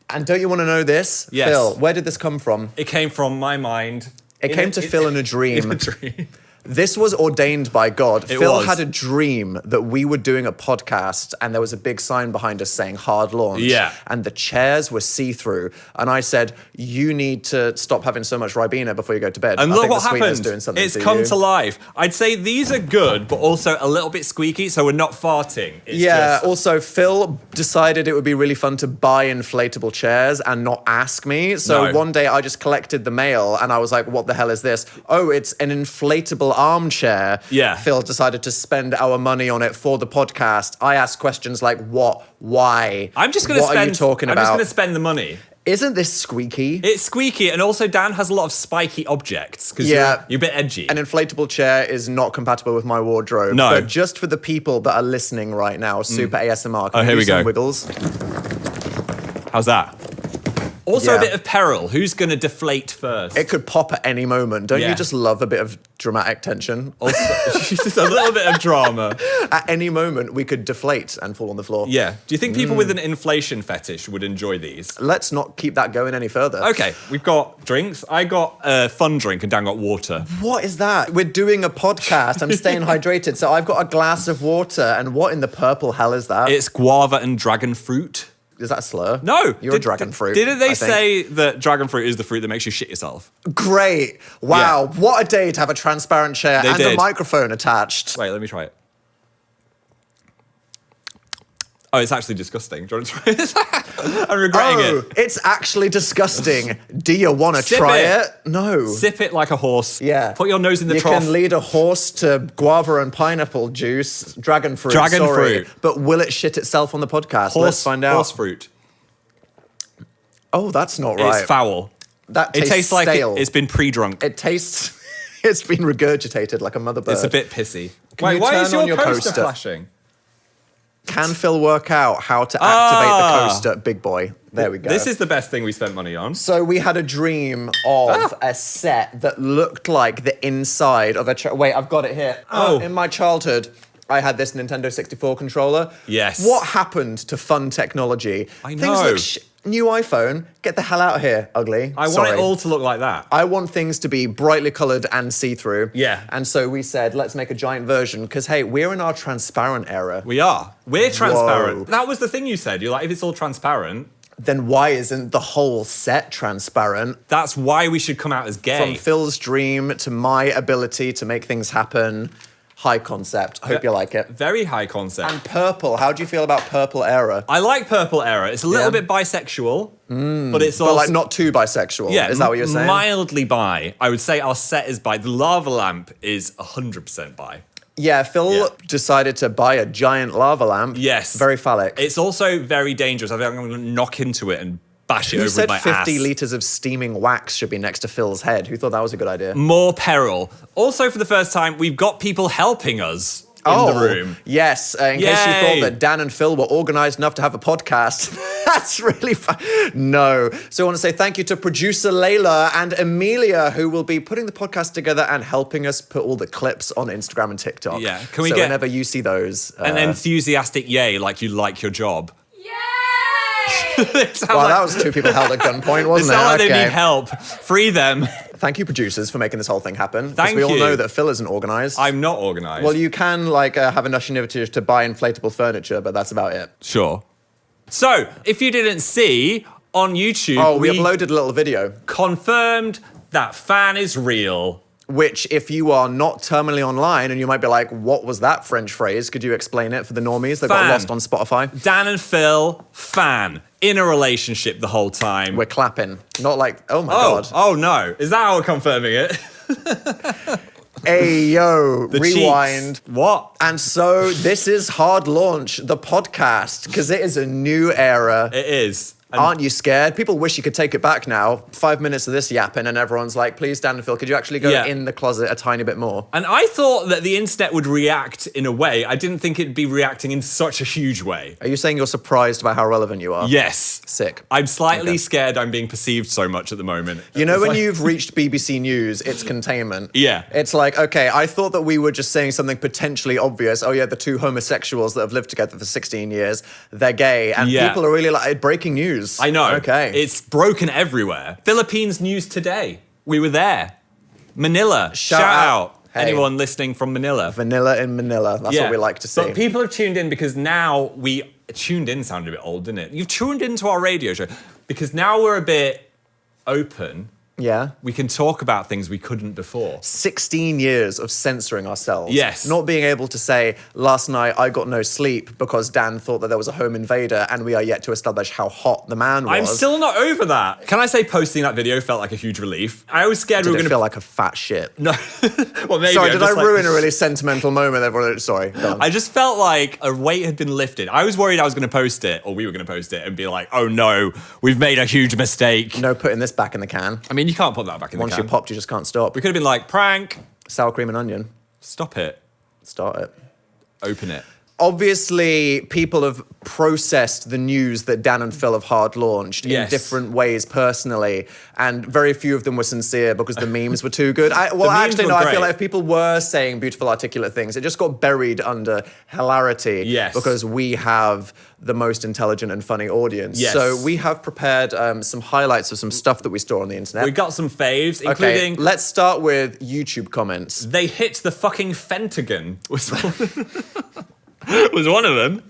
Speaker 2: And don't you want to know this?
Speaker 1: Yes.
Speaker 2: Phil, where did this come from?
Speaker 1: It came from my mind
Speaker 2: It came to Phil in a dream.
Speaker 1: In a dream.
Speaker 2: This was ordained by God. Phil
Speaker 1: was.
Speaker 2: had a dream that we were doing a podcast and there was a big sign behind us saying hard launch.
Speaker 1: Yeah.
Speaker 2: And the chairs were see-through. And I said, you need to stop having so much Ribena before you go to bed.
Speaker 1: And
Speaker 2: I
Speaker 1: look
Speaker 2: think
Speaker 1: what
Speaker 2: the sweetener's
Speaker 1: happened.
Speaker 2: doing something
Speaker 1: It's
Speaker 2: to
Speaker 1: come
Speaker 2: you.
Speaker 1: to life. I'd say these are good, but also a little bit squeaky, so we're not farting. It's just-
Speaker 2: Also, Phil decided it would be really fun to buy inflatable chairs and not ask me. So
Speaker 1: No.
Speaker 2: one day I just collected the mail and I was like, what the hell is this? Oh, it's an inflatable armchair.
Speaker 1: Yeah.
Speaker 2: Phil decided to spend our money on it for the podcast. I asked questions like, what? Why?
Speaker 1: I'm just going to
Speaker 2: What
Speaker 1: spend.
Speaker 2: are you talking
Speaker 1: I'm
Speaker 2: about?
Speaker 1: just going to spend the money.
Speaker 2: Isn't this squeaky?
Speaker 1: It's squeaky, and also Dan has a lot of spiky objects because
Speaker 2: Yeah.
Speaker 1: you're a bit edgy.
Speaker 2: An inflatable chair is not compatible with my wardrobe.
Speaker 1: No.
Speaker 2: But just for the people that are listening right now, super ASMR, can
Speaker 1: here
Speaker 2: you
Speaker 1: we
Speaker 2: do some
Speaker 1: go.
Speaker 2: wiggles?
Speaker 1: How's that? Also
Speaker 2: Yeah.
Speaker 1: a bit of peril. Who's going to deflate first?
Speaker 2: It could pop at any moment. Don't
Speaker 1: Yeah.
Speaker 2: you just love a bit of dramatic tension?
Speaker 1: Also, just a little bit of drama.
Speaker 2: At any moment, we could deflate and fall on the floor.
Speaker 1: Yeah. Do you think people with an inflation fetish would enjoy these?
Speaker 2: Let's not keep that going any further.
Speaker 1: Okay, we've got drinks. I got a fun drink and Dan got water.
Speaker 2: What is that? We're doing a podcast. I'm staying hydrated. So I've got a glass of water. And what in the purple hell is that?
Speaker 1: It's guava and dragon fruit.
Speaker 2: Is that a slur?
Speaker 1: No.
Speaker 2: You're a dragon fruit.
Speaker 1: Didn't they
Speaker 2: I think.
Speaker 1: say that dragon fruit is the fruit that makes you shit yourself?
Speaker 2: Great. Wow.
Speaker 1: Yeah.
Speaker 2: What a day to have a transparent chair
Speaker 1: They
Speaker 2: and a
Speaker 1: did.
Speaker 2: microphone attached.
Speaker 1: Wait, let me try it. Oh, it's actually disgusting. Do you want to try it? I'm regretting it.
Speaker 2: It's actually disgusting. Do you want to
Speaker 1: Sip
Speaker 2: try
Speaker 1: it.
Speaker 2: it? No.
Speaker 1: Sip it like a horse.
Speaker 2: Yeah.
Speaker 1: Put your nose in the
Speaker 2: you
Speaker 1: trough.
Speaker 2: can lead a horse to guava and pineapple juice, dragon fruit.
Speaker 1: Dragon
Speaker 2: sorry.
Speaker 1: fruit.
Speaker 2: But will it shit itself on the podcast? Let's find out.
Speaker 1: Horse fruit.
Speaker 2: Oh, that's not right.
Speaker 1: It's foul.
Speaker 2: That
Speaker 1: It
Speaker 2: tastes
Speaker 1: tastes like
Speaker 2: stale.
Speaker 1: it's been pre-drunk.
Speaker 2: It tastes. It's been regurgitated like a mother bird.
Speaker 1: It's a bit pissy.
Speaker 2: Can
Speaker 1: Wait,
Speaker 2: you
Speaker 1: why
Speaker 2: turn
Speaker 1: is your
Speaker 2: on your
Speaker 1: coaster
Speaker 2: coaster?
Speaker 1: flashing?
Speaker 2: Can Phil work out how to activate the coaster, big boy? There we go.
Speaker 1: This is the best thing we spent money on.
Speaker 2: So we had a dream of a set that looked like the inside of a... Wait, I've got it here.
Speaker 1: Oh.
Speaker 2: In my childhood, I had this Nintendo 64 controller.
Speaker 1: Yes.
Speaker 2: What happened to fun technology?
Speaker 1: I
Speaker 2: Things
Speaker 1: know.
Speaker 2: like new iPhone. Get the hell out of here, ugly.
Speaker 1: I want
Speaker 2: Sorry.
Speaker 1: it all to look like that.
Speaker 2: I want things to be brightly coloured and see-through.
Speaker 1: Yeah.
Speaker 2: And so we said, let's make a giant version, because, hey, we're in our transparent era.
Speaker 1: We are. We're transparent.
Speaker 2: Whoa.
Speaker 1: That was the thing you said. You're like, if it's all transparent,
Speaker 2: Then why isn't the whole set transparent?
Speaker 1: that's why we should come out as gay.
Speaker 2: From Phil's dream to my ability to make things happen. High concept. I hope you like it.
Speaker 1: Very high concept.
Speaker 2: And purple. How do you feel about purple era?
Speaker 1: I like Purple Era. It's a little
Speaker 2: Yeah.
Speaker 1: bit bisexual, but it's
Speaker 2: But
Speaker 1: also...
Speaker 2: like not too bisexual.
Speaker 1: Yeah,
Speaker 2: Is that what you're saying?
Speaker 1: mildly bi. I would say our set is bi. The lava lamp is 100% bi.
Speaker 2: Yeah, Phil
Speaker 1: Yeah.
Speaker 2: decided to buy a giant lava lamp.
Speaker 1: Yes.
Speaker 2: Very phallic.
Speaker 1: It's also very dangerous. I think I'm going to knock into it and bash it
Speaker 2: Who
Speaker 1: over
Speaker 2: said
Speaker 1: with my
Speaker 2: 50
Speaker 1: ass.
Speaker 2: litres of steaming wax should be next to Phil's head? Who thought that was a good idea?
Speaker 1: More peril. Also, for the first time, we've got people helping us in the room.
Speaker 2: Yes, in case you
Speaker 1: Yay.
Speaker 2: thought that Dan and Phil were organised enough to have a podcast. That's really fun. No. So I want to say thank you to producer Layla and Amelia, who will be putting the podcast together and helping us put all the clips on Instagram and TikTok.
Speaker 1: Yeah. Can we
Speaker 2: so
Speaker 1: get
Speaker 2: whenever you see those...
Speaker 1: An enthusiastic yay, like you like your job.
Speaker 3: Yay!
Speaker 2: Well, that was two people held at gunpoint,
Speaker 1: It
Speaker 2: wasn't it?
Speaker 1: sounds like they
Speaker 2: Okay.
Speaker 1: need help. Free them.
Speaker 2: Thank you, producers, for making this whole thing happen. 'cause
Speaker 1: Thank
Speaker 2: we all
Speaker 1: you.
Speaker 2: know that Phil isn't organised.
Speaker 1: I'm not organised.
Speaker 2: Well, you can have enough initiative to buy inflatable furniture, but that's about it.
Speaker 1: Sure. So, if you didn't see, on YouTube,
Speaker 2: Oh, we uploaded a little video,
Speaker 1: confirmed that fan is real.
Speaker 2: which if you are not terminally online and you might be like, what was that French phrase? Could you explain it for the normies that got
Speaker 1: Fan.
Speaker 2: lost on Spotify?
Speaker 1: Dan and Phil, fan, in a relationship the whole time.
Speaker 2: We're clapping. Not like, oh my
Speaker 1: oh,
Speaker 2: God.
Speaker 1: oh no. Is that how we're confirming it?
Speaker 2: Hey, yo,
Speaker 1: The
Speaker 2: rewind.
Speaker 1: cheeks. What?
Speaker 2: And so this is Hard Launch, the podcast, because it is a new era.
Speaker 1: It is. And
Speaker 2: Aren't you scared? People wish you could take it back now. 5 minutes of this yapping and everyone's like, please, Dan and Phil, could you actually go
Speaker 1: Yeah.
Speaker 2: in the closet a tiny bit more?
Speaker 1: And I thought that the internet would react in a way. I didn't think it'd be reacting in such a huge way.
Speaker 2: Are you saying you're surprised by how relevant you are?
Speaker 1: Yes.
Speaker 2: Sick.
Speaker 1: I'm slightly
Speaker 2: Okay.
Speaker 1: scared I'm being perceived so much at the moment.
Speaker 2: You know
Speaker 1: It's
Speaker 2: when
Speaker 1: like-
Speaker 2: you've reached BBC News, it's containment.
Speaker 1: Yeah.
Speaker 2: It's like, okay, I thought that we were just saying something potentially obvious. Oh yeah, the two homosexuals that have lived together for 16 years, they're gay. And
Speaker 1: Yeah.
Speaker 2: people are really like, breaking news.
Speaker 1: I know.
Speaker 2: Okay.
Speaker 1: It's broken everywhere. Philippines news today. We were there. Manila. Shout out.
Speaker 2: Hey.
Speaker 1: Anyone listening from Manila.
Speaker 2: Vanilla in Manila. That's what we like to see.
Speaker 1: But people have tuned in because now tuned in sounded a bit old, didn't it? You've tuned into our radio show because now we're a bit open.
Speaker 2: Yeah.
Speaker 1: We can talk about things we couldn't before.
Speaker 2: 16 years of censoring ourselves.
Speaker 1: Yes.
Speaker 2: Not being able to say, last night I got no sleep because Dan thought that there was a home invader and we are yet to establish how hot the man was.
Speaker 1: I'm still not over that. Can I say posting that video felt like a huge relief? I was scared we were
Speaker 2: Did
Speaker 1: going
Speaker 2: it feel like a fat shit?
Speaker 1: No. Well, maybe.
Speaker 2: Sorry,
Speaker 1: I'm
Speaker 2: did I
Speaker 1: just like-
Speaker 2: ruin a really sentimental moment? Everyone, sorry. Go on.
Speaker 1: I just felt like a weight had been lifted. I was worried I was going to post it, or we were going to post it, and be like, oh no, we've made a huge mistake.
Speaker 2: No putting this back in the can.
Speaker 1: I mean, you can't put that back in the
Speaker 2: Once
Speaker 1: can.
Speaker 2: you popped, you just can't stop.
Speaker 1: We could have been like, prank.
Speaker 2: Sour cream and onion.
Speaker 1: Stop it.
Speaker 2: Start it.
Speaker 1: Open it.
Speaker 2: Obviously, people have processed the news that Dan and Phil have hard launched in
Speaker 1: Yes.
Speaker 2: different ways personally, and very few of them were sincere because the memes were too good.
Speaker 1: memes
Speaker 2: Actually,
Speaker 1: were
Speaker 2: no, I
Speaker 1: great.
Speaker 2: feel like if people were saying beautiful, articulate things, it just got buried under hilarity
Speaker 1: Yes.
Speaker 2: because we have the most intelligent and funny audience.
Speaker 1: Yes.
Speaker 2: So we have prepared some highlights of some stuff that we store on the internet.
Speaker 1: We got some faves,
Speaker 2: Okay,
Speaker 1: including
Speaker 2: let's start with YouTube comments.
Speaker 1: they hit the fucking Fentagon. Was one of them.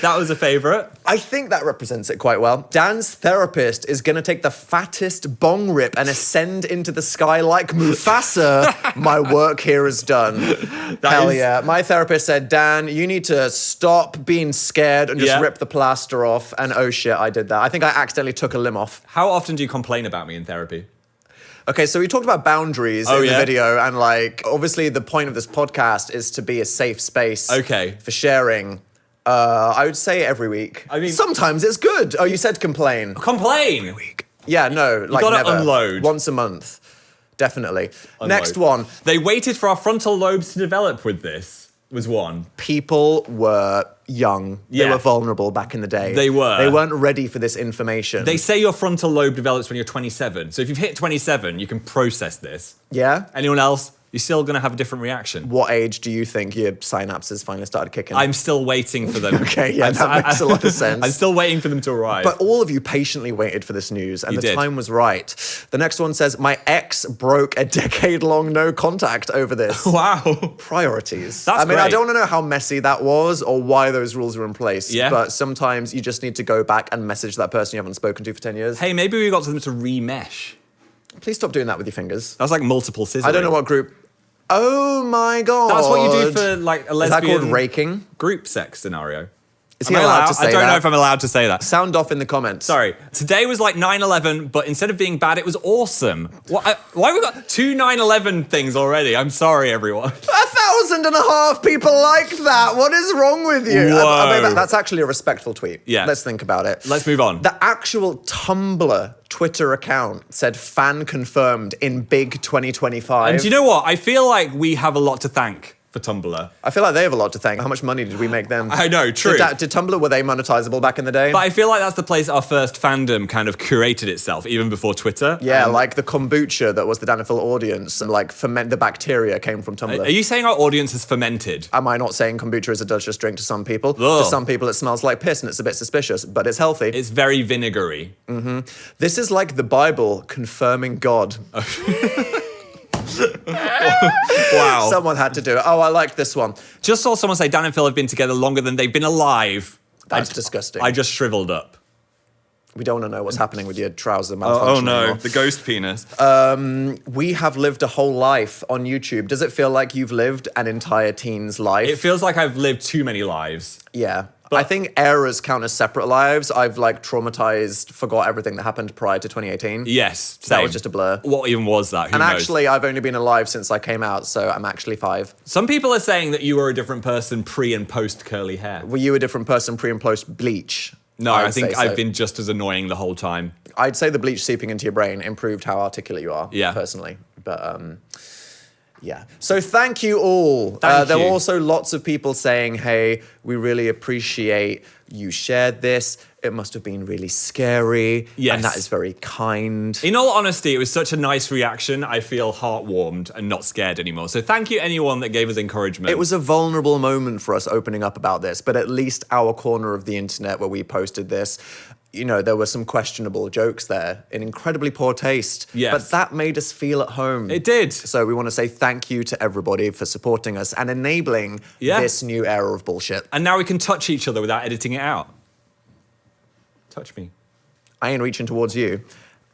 Speaker 1: That was a favourite.
Speaker 2: I think that represents it quite well. Dan's therapist is going to take the fattest bong rip and ascend into the sky like Mufasa. My work here is done. Hell
Speaker 1: is-
Speaker 2: yeah. My therapist said, Dan, you need to stop being scared and just
Speaker 1: Yeah.
Speaker 2: rip the plaster off. And oh shit, I did that. I think I accidentally took a limb off.
Speaker 1: How often do you complain about me in therapy?
Speaker 2: Okay, so we talked about boundaries in the
Speaker 1: yeah?
Speaker 2: video, and like, obviously the point of this podcast is to be a safe space
Speaker 1: Okay.
Speaker 2: for sharing. I would say every week.
Speaker 1: I mean-
Speaker 2: sometimes it's good. Oh, you said complain.
Speaker 1: Complain!
Speaker 2: Yeah, no, like
Speaker 1: gotta
Speaker 2: never.
Speaker 1: unload.
Speaker 2: Once a month, definitely.
Speaker 1: Unload.
Speaker 2: Next one.
Speaker 1: They waited for our frontal lobes to develop with this, was one.
Speaker 2: People were young. They
Speaker 1: Yeah.
Speaker 2: were vulnerable back in the day.
Speaker 1: They were.
Speaker 2: They weren't ready for this information.
Speaker 1: They say your frontal lobe develops when you're 27. So if you've hit 27, you can process this.
Speaker 2: Yeah?
Speaker 1: Anyone else, you're still going to have a different reaction.
Speaker 2: What age do you think your synapses finally started kicking?
Speaker 1: I'm still waiting for them.
Speaker 2: Okay, yeah, that makes a lot of sense.
Speaker 1: I'm still waiting for them to arrive.
Speaker 2: But all of you patiently waited for this news, and
Speaker 1: You
Speaker 2: the
Speaker 1: did.
Speaker 2: time was right. The next one says, my ex broke a decade-long no contact over this.
Speaker 1: Wow.
Speaker 2: Priorities.
Speaker 1: That's
Speaker 2: I mean, I
Speaker 1: great.
Speaker 2: don't want to know how messy that was or why those rules were in place.
Speaker 1: Yeah.
Speaker 2: But sometimes you just need to go back and message that person you haven't spoken to for 10 years.
Speaker 1: Hey, maybe we got them to remesh.
Speaker 2: Please stop doing that with your fingers.
Speaker 1: That's like multiple scissors.
Speaker 2: I don't know what group. Oh my god.
Speaker 1: That's what you do for like a
Speaker 2: Is that
Speaker 1: lesbian
Speaker 2: called raking?
Speaker 1: group sex scenario.
Speaker 2: Is
Speaker 1: Am
Speaker 2: he
Speaker 1: I
Speaker 2: allowed to say
Speaker 1: I don't
Speaker 2: that?
Speaker 1: know if I'm allowed to say that.
Speaker 2: Sound off in the comments.
Speaker 1: Sorry. Today was like 9/11, but instead of being bad, it was awesome. Why have we got two 9/11 things already? I'm sorry, everyone.
Speaker 2: 1,500 people liked that. What is wrong with you? I mean, that's actually a respectful tweet.
Speaker 1: Yeah.
Speaker 2: Let's think about it.
Speaker 1: Let's move on.
Speaker 2: The actual Tumblr Twitter account said fan confirmed in big 2025.
Speaker 1: And do you know what? I feel like we have a lot to thank for Tumblr.
Speaker 2: I feel like they have a lot to thank. How much money did we make them?
Speaker 1: I know, true.
Speaker 2: Did Tumblr, were they monetizable back in the day?
Speaker 1: But I feel like that's the place our first fandom kind of curated itself, even before Twitter.
Speaker 2: Yeah, like the kombucha that was the Danafil audience, and like the bacteria came from Tumblr.
Speaker 1: Are you saying our audience is fermented?
Speaker 2: Am I not saying kombucha is a delicious drink to some people?
Speaker 1: Ugh.
Speaker 2: To some people, it smells like piss and it's a bit suspicious, but it's healthy.
Speaker 1: It's very vinegary.
Speaker 2: This is like the Bible confirming God.
Speaker 1: Wow.
Speaker 2: Someone had to do it. Oh, I like this one.
Speaker 1: Just saw someone say Dan and Phil have been together longer than they've been alive.
Speaker 2: That's disgusting.
Speaker 1: I just shriveled up.
Speaker 2: We don't want to know what's happening with your trouser malfunction anymore.
Speaker 1: the ghost penis.
Speaker 2: We have lived a whole life on YouTube. Does it feel like you've lived an entire teen's life?
Speaker 1: It feels like I've lived too many lives.
Speaker 2: Yeah. I think eras count as separate lives. I've like traumatized, forgot everything that happened prior to 2018.
Speaker 1: Yes,
Speaker 2: That
Speaker 1: same.
Speaker 2: was just a blur.
Speaker 1: What even was that? Who
Speaker 2: And
Speaker 1: knows?
Speaker 2: actually, I've only been alive since I came out, so I'm actually 5.
Speaker 1: Some people are saying that you were a different person pre and post curly hair.
Speaker 2: Were you a different person pre and post bleach?
Speaker 1: No,
Speaker 2: I'd
Speaker 1: I think
Speaker 2: say so.
Speaker 1: I've been just as annoying the whole time.
Speaker 2: I'd say the bleach seeping into your brain improved how articulate you are,
Speaker 1: Yeah.
Speaker 2: personally. But yeah. So thank you all.
Speaker 1: Thank
Speaker 2: there
Speaker 1: you.
Speaker 2: were also lots of people saying, hey, we really appreciate you shared this. It must have been really scary.
Speaker 1: Yes.
Speaker 2: And that is very kind.
Speaker 1: In all honesty, it was such a nice reaction. I feel heart-warmed and not scared anymore. So thank you anyone that gave us encouragement.
Speaker 2: It was a vulnerable moment for us opening up about this, but at least our corner of the internet where we posted this, there were some questionable jokes there in incredibly poor taste.
Speaker 1: Yes.
Speaker 2: But that made us feel at home.
Speaker 1: It did.
Speaker 2: So we want to say thank you to everybody for supporting us and enabling this new era of bullshit.
Speaker 1: And now we can touch each other without editing it out. Touch me.
Speaker 2: I ain't reaching towards you.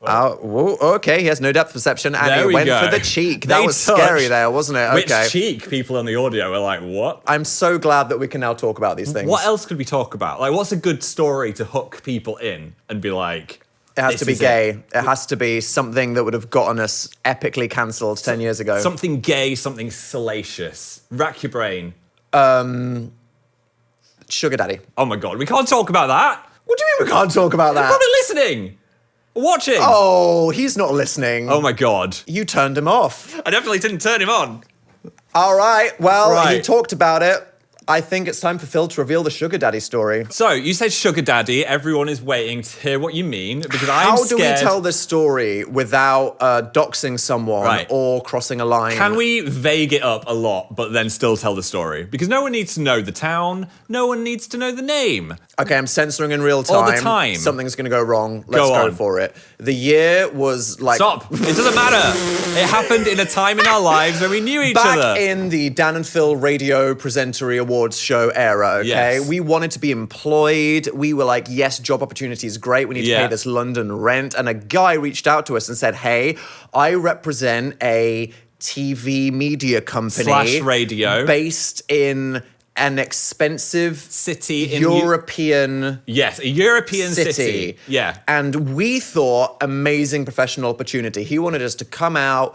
Speaker 2: Whoa, okay, he has no depth perception, and
Speaker 1: There
Speaker 2: he
Speaker 1: we
Speaker 2: went
Speaker 1: go.
Speaker 2: for the cheek.
Speaker 1: They
Speaker 2: That was
Speaker 1: touched.
Speaker 2: scary there, wasn't it?
Speaker 1: Which
Speaker 2: Okay.
Speaker 1: cheek? People on the audio were like, what?
Speaker 2: I'm so glad that we can now talk about these things.
Speaker 1: What else could we talk about? Like, what's a good story to hook people in and be like,
Speaker 2: It has
Speaker 1: this
Speaker 2: to be
Speaker 1: is
Speaker 2: gay. It has to be something that would have gotten us epically cancelled 10 years ago.
Speaker 1: Something gay, something salacious. Rack your brain.
Speaker 2: Sugar daddy.
Speaker 1: Oh my God, we can't talk about that.
Speaker 2: What do you mean we can't talk about
Speaker 1: They're
Speaker 2: that?
Speaker 1: probably listening. Watching.
Speaker 2: Oh, he's not listening.
Speaker 1: Oh my God.
Speaker 2: You turned him off.
Speaker 1: I definitely didn't turn him on.
Speaker 2: All right. Well, he
Speaker 1: Right.
Speaker 2: talked about it. I think it's time for Phil to reveal the sugar daddy story.
Speaker 1: So, you said sugar daddy. Everyone is waiting to hear what you mean because I'm
Speaker 2: How
Speaker 1: scared.
Speaker 2: do we tell this story without doxing someone
Speaker 1: Right.
Speaker 2: or crossing a line?
Speaker 1: Can we vague it up a lot, but then still tell the story? Because no one needs to know the town. No one needs to know the name.
Speaker 2: Okay, I'm censoring in real time.
Speaker 1: All the time.
Speaker 2: Something's going to go wrong. Let's
Speaker 1: Go
Speaker 2: go
Speaker 1: on.
Speaker 2: for it. The year was like...
Speaker 1: Stop. It doesn't matter. It happened in a time in our lives when we knew each
Speaker 2: Back
Speaker 1: other.
Speaker 2: in the Dan and Phil Radio Presentery Awards show era, okay?
Speaker 1: Yes.
Speaker 2: We wanted to be employed. We were like, yes, job opportunity is great. We need to
Speaker 1: Yeah.
Speaker 2: pay this London rent. And a guy reached out to us and said, hey, I represent a TV media company.
Speaker 1: / radio.
Speaker 2: Based in an expensive
Speaker 1: City in
Speaker 2: European...
Speaker 1: Yes, a European
Speaker 2: city.
Speaker 1: city. Yeah.
Speaker 2: And we thought amazing professional opportunity. He wanted us to come out,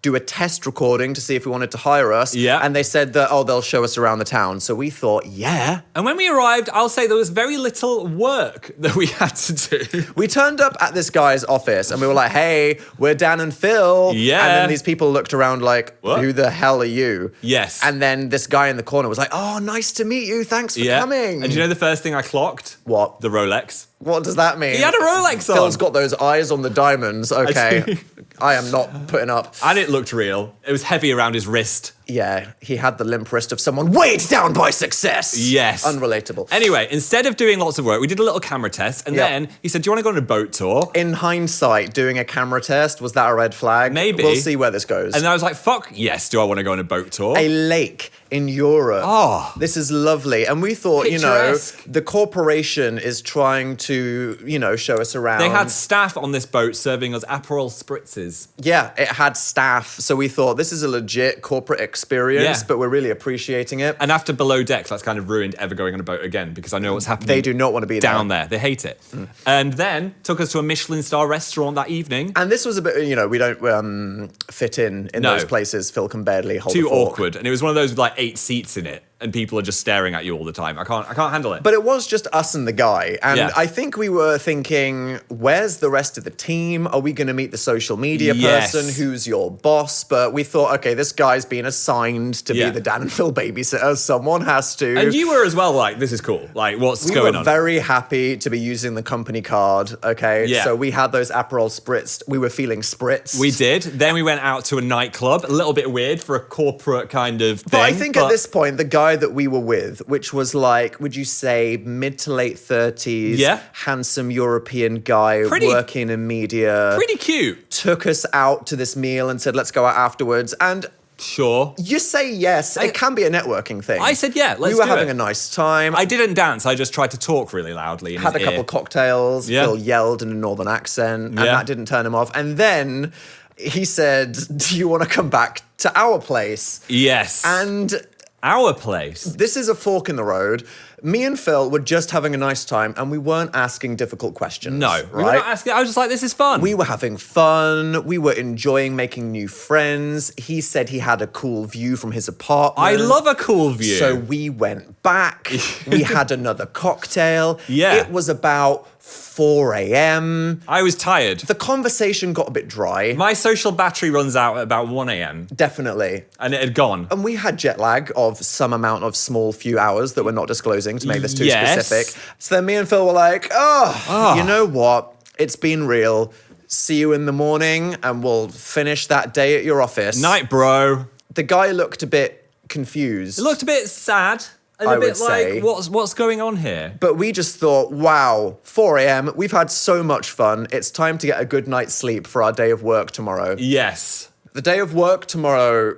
Speaker 2: do a test recording to see if he wanted to hire us.
Speaker 1: Yeah.
Speaker 2: And they said that, they'll show us around the town. So we thought, yeah.
Speaker 1: And when we arrived, I'll say there was very little work that we had to do.
Speaker 2: We turned up at this guy's office and we were like, hey, we're Dan and Phil.
Speaker 1: Yeah.
Speaker 2: And then these people looked around like,
Speaker 1: What?
Speaker 2: who the hell are you?
Speaker 1: Yes.
Speaker 2: And then this guy in the corner was like, oh, nice to meet you. Thanks for coming.
Speaker 1: And do you know the first thing I clocked?
Speaker 2: What?
Speaker 1: The Rolex.
Speaker 2: What does that mean?
Speaker 1: He had a Rolex on.
Speaker 2: Phil's got those eyes on the diamonds. Okay.
Speaker 1: do.
Speaker 2: I am not putting up.
Speaker 1: And it looked real. It was heavy around his wrist.
Speaker 2: Yeah, he had the limp wrist of someone weighed down by success.
Speaker 1: Yes.
Speaker 2: Unrelatable.
Speaker 1: Anyway, instead of doing lots of work, we did a little camera test. And
Speaker 2: Yep.
Speaker 1: then he said, do you want to go on a boat tour?
Speaker 2: In hindsight, doing a camera test, was that a red flag?
Speaker 1: Maybe.
Speaker 2: We'll see where this goes.
Speaker 1: And I was like, fuck yes, do I want to go on a boat tour?
Speaker 2: A lake in Europe.
Speaker 1: Oh.
Speaker 2: This is lovely. And we thought,
Speaker 1: Picturesque.
Speaker 2: the corporation is trying to, show us around.
Speaker 1: They had staff on this boat serving us Aperol spritzes.
Speaker 2: Yeah, it had staff. So we thought this is a legit corporate experience,
Speaker 1: Yeah.
Speaker 2: but we're really appreciating it.
Speaker 1: And after Below Deck, that's kind of ruined ever going on a boat again because I know what's happening.
Speaker 2: They do not want to be
Speaker 1: down there. They hate it. And then took us to a Michelin star restaurant that evening.
Speaker 2: And this was a bit, we don't fit in
Speaker 1: No.
Speaker 2: those places. Phil can barely hold
Speaker 1: Too
Speaker 2: a fork.
Speaker 1: awkward. And it was one of those with like 8 seats in it. And people are just staring at you all the time. I can't handle it.
Speaker 2: But it was just us and the guy. And
Speaker 1: Yeah.
Speaker 2: I think we were thinking, where's the rest of the team? Are we going to meet the social media
Speaker 1: Yes.
Speaker 2: person? Who's your boss? But we thought, okay, this guy's been assigned to
Speaker 1: Yeah.
Speaker 2: be the Dan and Phil babysitter. Someone has to.
Speaker 1: And you were as well like, this is cool. Like, what's
Speaker 2: we
Speaker 1: going
Speaker 2: were
Speaker 1: on?
Speaker 2: very happy to be using the company card, okay?
Speaker 1: Yeah.
Speaker 2: So we had those Aperol spritzed. We were feeling spritzed.
Speaker 1: We did. Then we went out to a nightclub. A little bit weird for a corporate kind of thing.
Speaker 2: But I think at this point, the guy that we were with, which was like, would you say mid to late 30s,
Speaker 1: Yeah.
Speaker 2: handsome European guy working in media,
Speaker 1: pretty cute.
Speaker 2: took us out to this meal and said, let's go out afterwards. And
Speaker 1: Sure.
Speaker 2: you say yes, it can be a networking thing.
Speaker 1: I said, yeah, let's
Speaker 2: We were
Speaker 1: do
Speaker 2: having
Speaker 1: it.
Speaker 2: a nice time.
Speaker 1: I didn't dance. I just tried to talk really loudly. In
Speaker 2: had a
Speaker 1: his
Speaker 2: couple
Speaker 1: ear.
Speaker 2: cocktails.
Speaker 1: Yeah.
Speaker 2: Phil yelled in a northern accent, and
Speaker 1: Yeah.
Speaker 2: that didn't turn him off. And then he said, do you want to come back to our place?
Speaker 1: Yes.
Speaker 2: And
Speaker 1: our place.
Speaker 2: this is a fork in the road. Me and Phil were just having a nice time, and we weren't asking difficult questions.
Speaker 1: No.
Speaker 2: right?
Speaker 1: We were not asking. I was just like, this is fun.
Speaker 2: We were having fun. We were enjoying making new friends. He said he had a cool view from his apartment.
Speaker 1: I love a cool view.
Speaker 2: So we went back. We had another cocktail.
Speaker 1: Yeah.
Speaker 2: It was about 4 a.m.
Speaker 1: I was tired.
Speaker 2: The conversation got a bit dry.
Speaker 1: My social battery runs out at about 1 a.m.
Speaker 2: Definitely.
Speaker 1: and it had gone.
Speaker 2: And we had jet lag of some amount of small few hours that we're not disclosing to make this too
Speaker 1: Yes.
Speaker 2: specific. So then me and Phil were like, you know what? It's been real. See you in the morning and we'll finish that day at your office.
Speaker 1: Night, bro.
Speaker 2: The guy looked a bit confused.
Speaker 1: It looked a bit sad. And
Speaker 2: I
Speaker 1: a bit
Speaker 2: would
Speaker 1: like,
Speaker 2: say.
Speaker 1: what's going on here?
Speaker 2: But we just thought, wow, 4 a.m., we've had so much fun. It's time to get a good night's sleep for our day of work tomorrow.
Speaker 1: Yes.
Speaker 2: The day of work tomorrow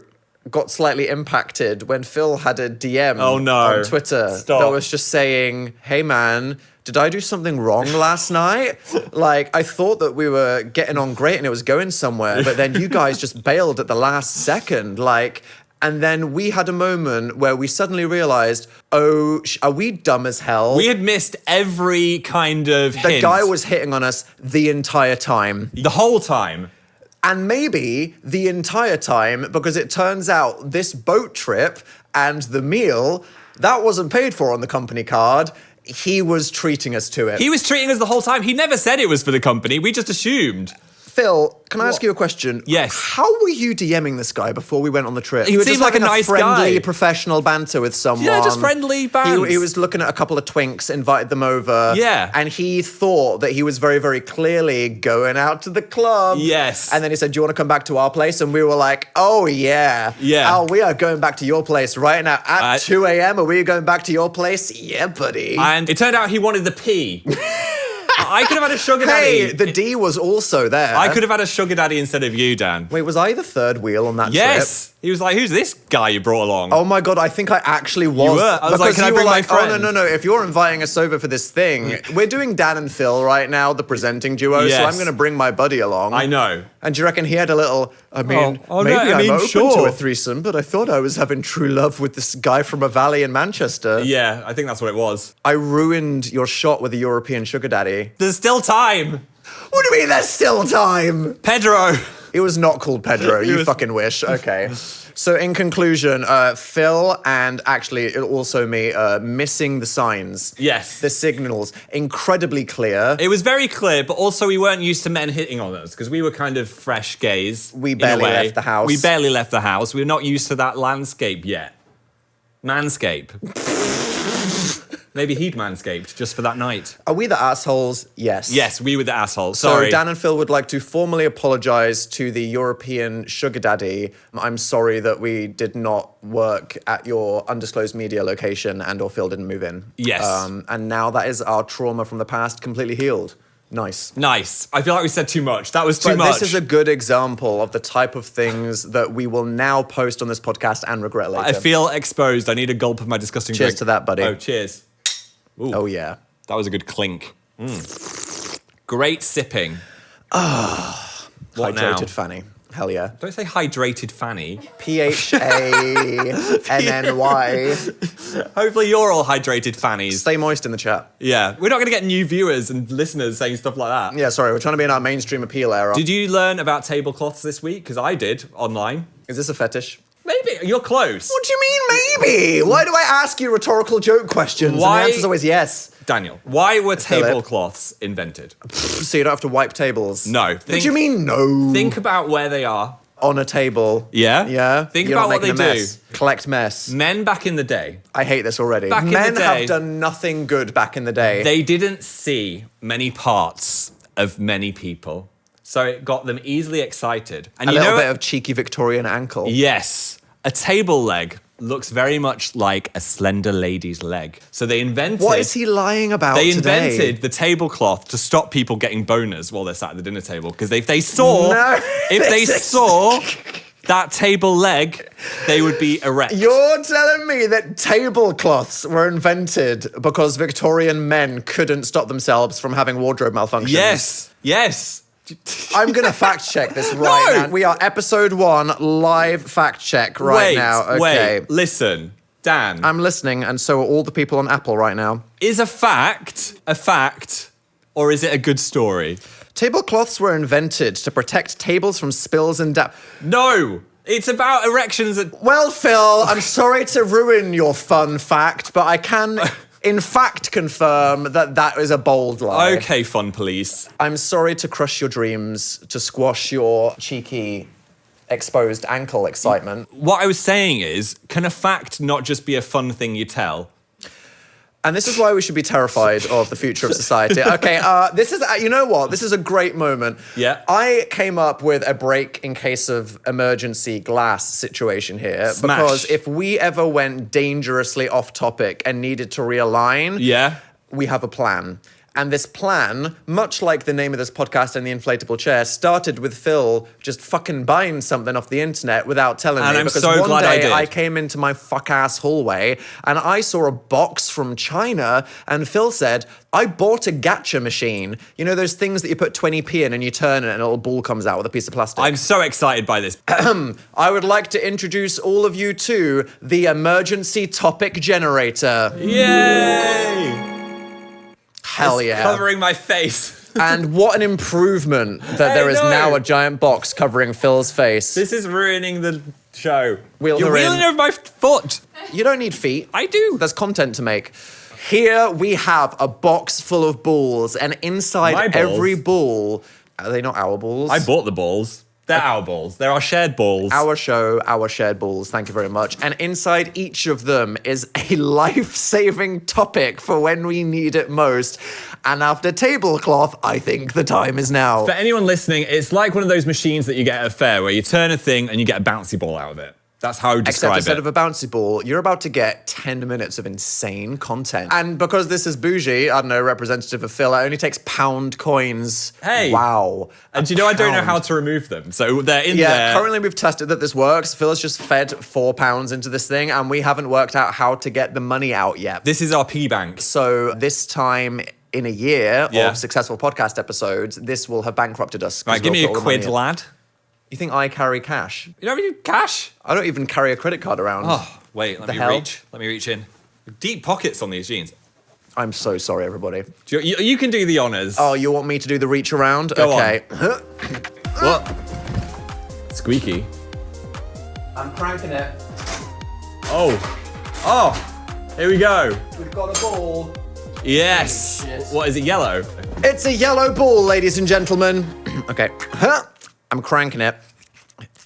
Speaker 2: got slightly impacted when Phil had a DM
Speaker 1: Oh, no.
Speaker 2: on Twitter
Speaker 1: Stop.
Speaker 2: that was just saying, hey man, did I do something wrong last night? Like, I thought that we were getting on great and it was going somewhere, but then you guys just bailed at the last second. Like, and then we had a moment where we suddenly realized, oh, are we dumb as hell?
Speaker 1: We had missed every kind of
Speaker 2: The
Speaker 1: hint.
Speaker 2: guy was hitting on us the entire time.
Speaker 1: The whole time.
Speaker 2: And maybe the entire time, because it turns out this boat trip and the meal, that wasn't paid for on the company card. He was treating us to it.
Speaker 1: He was treating us the whole time. He never said it was for the company. We just assumed.
Speaker 2: Phil, can I ask you a question?
Speaker 1: Yes.
Speaker 2: How were you DMing this guy before we went on the trip?
Speaker 1: He
Speaker 2: You were
Speaker 1: seemed
Speaker 2: just
Speaker 1: like a
Speaker 2: having
Speaker 1: nice
Speaker 2: friendly,
Speaker 1: guy.
Speaker 2: professional banter with someone.
Speaker 1: Yeah, just friendly bands.
Speaker 2: He was looking at a couple of twinks, invited them over.
Speaker 1: Yeah.
Speaker 2: And he thought that he was very, very clearly going out to the club.
Speaker 1: Yes.
Speaker 2: And then he said, do you want to come back to our place? And we were like, oh, yeah.
Speaker 1: Yeah.
Speaker 2: Oh, we are going back to your place right now. At 2 a.m., are we going back to your place? Yeah, buddy.
Speaker 1: And it turned out he wanted the P. I could have had a sugar daddy.
Speaker 2: Hey, the D was also there.
Speaker 1: I could have had a sugar daddy instead of you, Dan.
Speaker 2: Wait, was I the third wheel on that trip?
Speaker 1: Yes. He was like, who's this guy you brought along?
Speaker 2: Oh my God, I think I actually was.
Speaker 1: were? I was like,
Speaker 2: Because
Speaker 1: can I
Speaker 2: you were
Speaker 1: bring my
Speaker 2: like, oh,
Speaker 1: friend?
Speaker 2: no. If you're inviting us over for this thing, we're doing Dan and Phil right now, the presenting duo, so
Speaker 1: Yes.
Speaker 2: I'm going to bring my buddy along.
Speaker 1: I know.
Speaker 2: And do you reckon he had a little,
Speaker 1: no,
Speaker 2: maybe
Speaker 1: I
Speaker 2: I'm
Speaker 1: mean,
Speaker 2: open to
Speaker 1: sure.
Speaker 2: a threesome, but I thought I was having true love with this guy from a valley in Manchester.
Speaker 1: Yeah, I think that's what it was.
Speaker 2: I ruined your shot with a European sugar daddy.
Speaker 1: There's still time.
Speaker 2: What do you mean there's still time?
Speaker 1: Pedro.
Speaker 2: It was not called Pedro. You
Speaker 1: was-
Speaker 2: fucking wish. Okay. So in conclusion, Phil and actually also me missing the signs.
Speaker 1: Yes.
Speaker 2: The signals. Incredibly clear.
Speaker 1: It was very clear, but also we weren't used to men hitting on us because we were kind of fresh gays.
Speaker 2: We
Speaker 1: in a
Speaker 2: barely
Speaker 1: way.
Speaker 2: left the house.
Speaker 1: We barely left the house. We're not used to that landscape yet. Manscape. Maybe he'd manscaped just for that night.
Speaker 2: Are we the assholes? Yes.
Speaker 1: Yes, we were the assholes.
Speaker 2: So
Speaker 1: Sorry.
Speaker 2: Dan and Phil would like to formally apologize to the European sugar daddy. I'm sorry that we did not work at your undisclosed media location and or Phil didn't move in.
Speaker 1: Yes.
Speaker 2: And now that is our trauma from the past completely healed. Nice.
Speaker 1: Nice. I feel like we said too much. That was too
Speaker 2: But
Speaker 1: much.
Speaker 2: this is a good example of the type of things that we will now post on this podcast and regret later.
Speaker 1: I feel exposed. I need a gulp of my disgusting
Speaker 2: Cheers
Speaker 1: drink.
Speaker 2: to that, buddy.
Speaker 1: Oh, cheers. Ooh,
Speaker 2: Oh, yeah.
Speaker 1: that was a good clink. Great sipping. What now?
Speaker 2: Hydrated Fanny. Hell yeah.
Speaker 1: Don't say hydrated Fanny.
Speaker 2: P-H-A-N-N-Y.
Speaker 1: Hopefully you're all hydrated fannies.
Speaker 2: Stay moist in the chat.
Speaker 1: Yeah. We're not going to get new viewers and listeners saying stuff like that.
Speaker 2: Yeah, sorry, we're trying to be in our mainstream appeal era.
Speaker 1: Did you learn about tablecloths this week? Because I did online.
Speaker 2: Is this a fetish?
Speaker 1: Maybe. You're close.
Speaker 2: What do you mean, maybe? Why do I ask you rhetorical joke questions?
Speaker 1: Why-
Speaker 2: And the answer's always yes.
Speaker 1: Daniel, why were
Speaker 2: Philip.
Speaker 1: tablecloths invented?
Speaker 2: So you don't have to wipe tables?
Speaker 1: No.
Speaker 2: What do you mean, no?
Speaker 1: Think about where they are.
Speaker 2: On a table.
Speaker 1: Yeah?
Speaker 2: Yeah?
Speaker 1: Think
Speaker 2: You're
Speaker 1: about
Speaker 2: not
Speaker 1: what they
Speaker 2: making a
Speaker 1: do.
Speaker 2: mess. Collect mess.
Speaker 1: Men back in the day,
Speaker 2: I hate this already.
Speaker 1: Back in the
Speaker 2: Men
Speaker 1: day-
Speaker 2: have done nothing good back in the day.
Speaker 1: they didn't see many parts of many people. So it got them easily excited. And
Speaker 2: a
Speaker 1: you
Speaker 2: little
Speaker 1: know,
Speaker 2: bit of cheeky Victorian ankle.
Speaker 1: yes, a table leg looks very much like a slender lady's leg. So they invented...
Speaker 2: What is he lying about
Speaker 1: They
Speaker 2: today?
Speaker 1: invented the tablecloth to stop people getting boners while they're sat at the dinner table. Because if they saw...
Speaker 2: No,
Speaker 1: if they
Speaker 2: this is-
Speaker 1: saw that table leg, they would be erect.
Speaker 2: You're telling me that tablecloths were invented because Victorian men couldn't stop themselves from having wardrobe malfunctions?
Speaker 1: Yes, yes.
Speaker 2: I'm going to fact check this right
Speaker 1: No!
Speaker 2: now. We are episode 1 live fact check right now. Okay.
Speaker 1: Wait, listen, Dan.
Speaker 2: I'm listening, and so are all the people on Apple right now.
Speaker 1: Is a fact, or is it a good story?
Speaker 2: Tablecloths were invented to protect tables from spills and
Speaker 1: No, it's about erections at...
Speaker 2: Well, Phil, I'm sorry to ruin your fun fact, but I can, in fact, confirm that that is a bold lie.
Speaker 1: Okay, fun police.
Speaker 2: I'm sorry to crush your dreams, to squash your cheeky, exposed ankle excitement.
Speaker 1: What I was saying is, can a fact not just be a fun thing you tell?
Speaker 2: And this is why we should be terrified of the future of society. Okay, this is, you know what? This is a great moment.
Speaker 1: Yeah.
Speaker 2: I came up with a break in case of emergency glass situation here.
Speaker 1: Smash.
Speaker 2: Because if we ever went dangerously off topic and needed to realign,
Speaker 1: Yeah.
Speaker 2: we have a plan. And this plan, much like the name of this podcast and the inflatable chair, started with Phil just fucking buying something off the internet without telling
Speaker 1: And
Speaker 2: me.
Speaker 1: I'm
Speaker 2: Because
Speaker 1: so
Speaker 2: one
Speaker 1: glad I
Speaker 2: day
Speaker 1: did.
Speaker 2: I came into my fuck-ass hallway and I saw a box from China and Phil said, I bought a gacha machine. You know those things that you put 20p in and you turn it and a little ball comes out with a piece of plastic?
Speaker 1: I'm so excited by this.
Speaker 2: I would like to introduce all of you to the emergency topic generator.
Speaker 1: Yay!
Speaker 2: Hell
Speaker 1: It's
Speaker 2: yeah.
Speaker 1: covering my face.
Speaker 2: And what an improvement that there is
Speaker 1: know.
Speaker 2: now a giant box covering Phil's face.
Speaker 1: This is ruining the show.
Speaker 2: Wheel
Speaker 1: You're
Speaker 2: her in.
Speaker 1: wheeling over my foot.
Speaker 2: You don't need feet.
Speaker 1: I do.
Speaker 2: There's content to make. Here we have a box full of balls, and inside
Speaker 1: My balls?
Speaker 2: every ball, are they not our balls?
Speaker 1: I bought the balls. They're our balls. They're our shared balls.
Speaker 2: Our show, our shared balls. Thank you very much. And inside each of them is a life-saving topic for when we need it most. And after tablecloth, I think the time is now.
Speaker 1: For anyone listening, it's like one of those machines that you get at a fair where you turn a thing and you get a bouncy ball out of it. That's how I would
Speaker 2: Except
Speaker 1: describe
Speaker 2: instead
Speaker 1: it.
Speaker 2: of a bouncy ball, you're about to get 10 minutes of insane content. And because this is bougie, I don't know, representative of Phil, it only takes pound coins.
Speaker 1: Hey.
Speaker 2: Wow.
Speaker 1: And do you know I don't know
Speaker 2: pound.
Speaker 1: how to remove them? So they're in
Speaker 2: Yeah,
Speaker 1: there.
Speaker 2: currently we've tested that this works. Phil has just fed £4 into this thing, and we haven't worked out how to get the money out yet.
Speaker 1: This is our piggy bank.
Speaker 2: So this time in a year
Speaker 1: Yeah.
Speaker 2: of successful podcast episodes, this will have bankrupted us. 'cause
Speaker 1: Right, give
Speaker 2: we'll
Speaker 1: me a
Speaker 2: put all the money
Speaker 1: quid,
Speaker 2: in.
Speaker 1: lad.
Speaker 2: You think I carry cash?
Speaker 1: You don't have any cash?
Speaker 2: I don't even carry a credit card around.
Speaker 1: Oh, wait, let
Speaker 2: The
Speaker 1: me
Speaker 2: hell?
Speaker 1: reach. Let me reach in. Deep pockets on these jeans.
Speaker 2: I'm so sorry, everybody.
Speaker 1: You can do the honors.
Speaker 2: Oh, you want me to do the reach around?
Speaker 1: Go
Speaker 2: okay.
Speaker 1: What? Squeaky.
Speaker 2: I'm cranking it.
Speaker 1: Oh. Oh. Here we go.
Speaker 2: We've got a ball.
Speaker 1: Yes.
Speaker 2: Shit.
Speaker 1: What is it? Yellow.
Speaker 2: It's a yellow ball, ladies and gentlemen. Okay. I'm cranking it.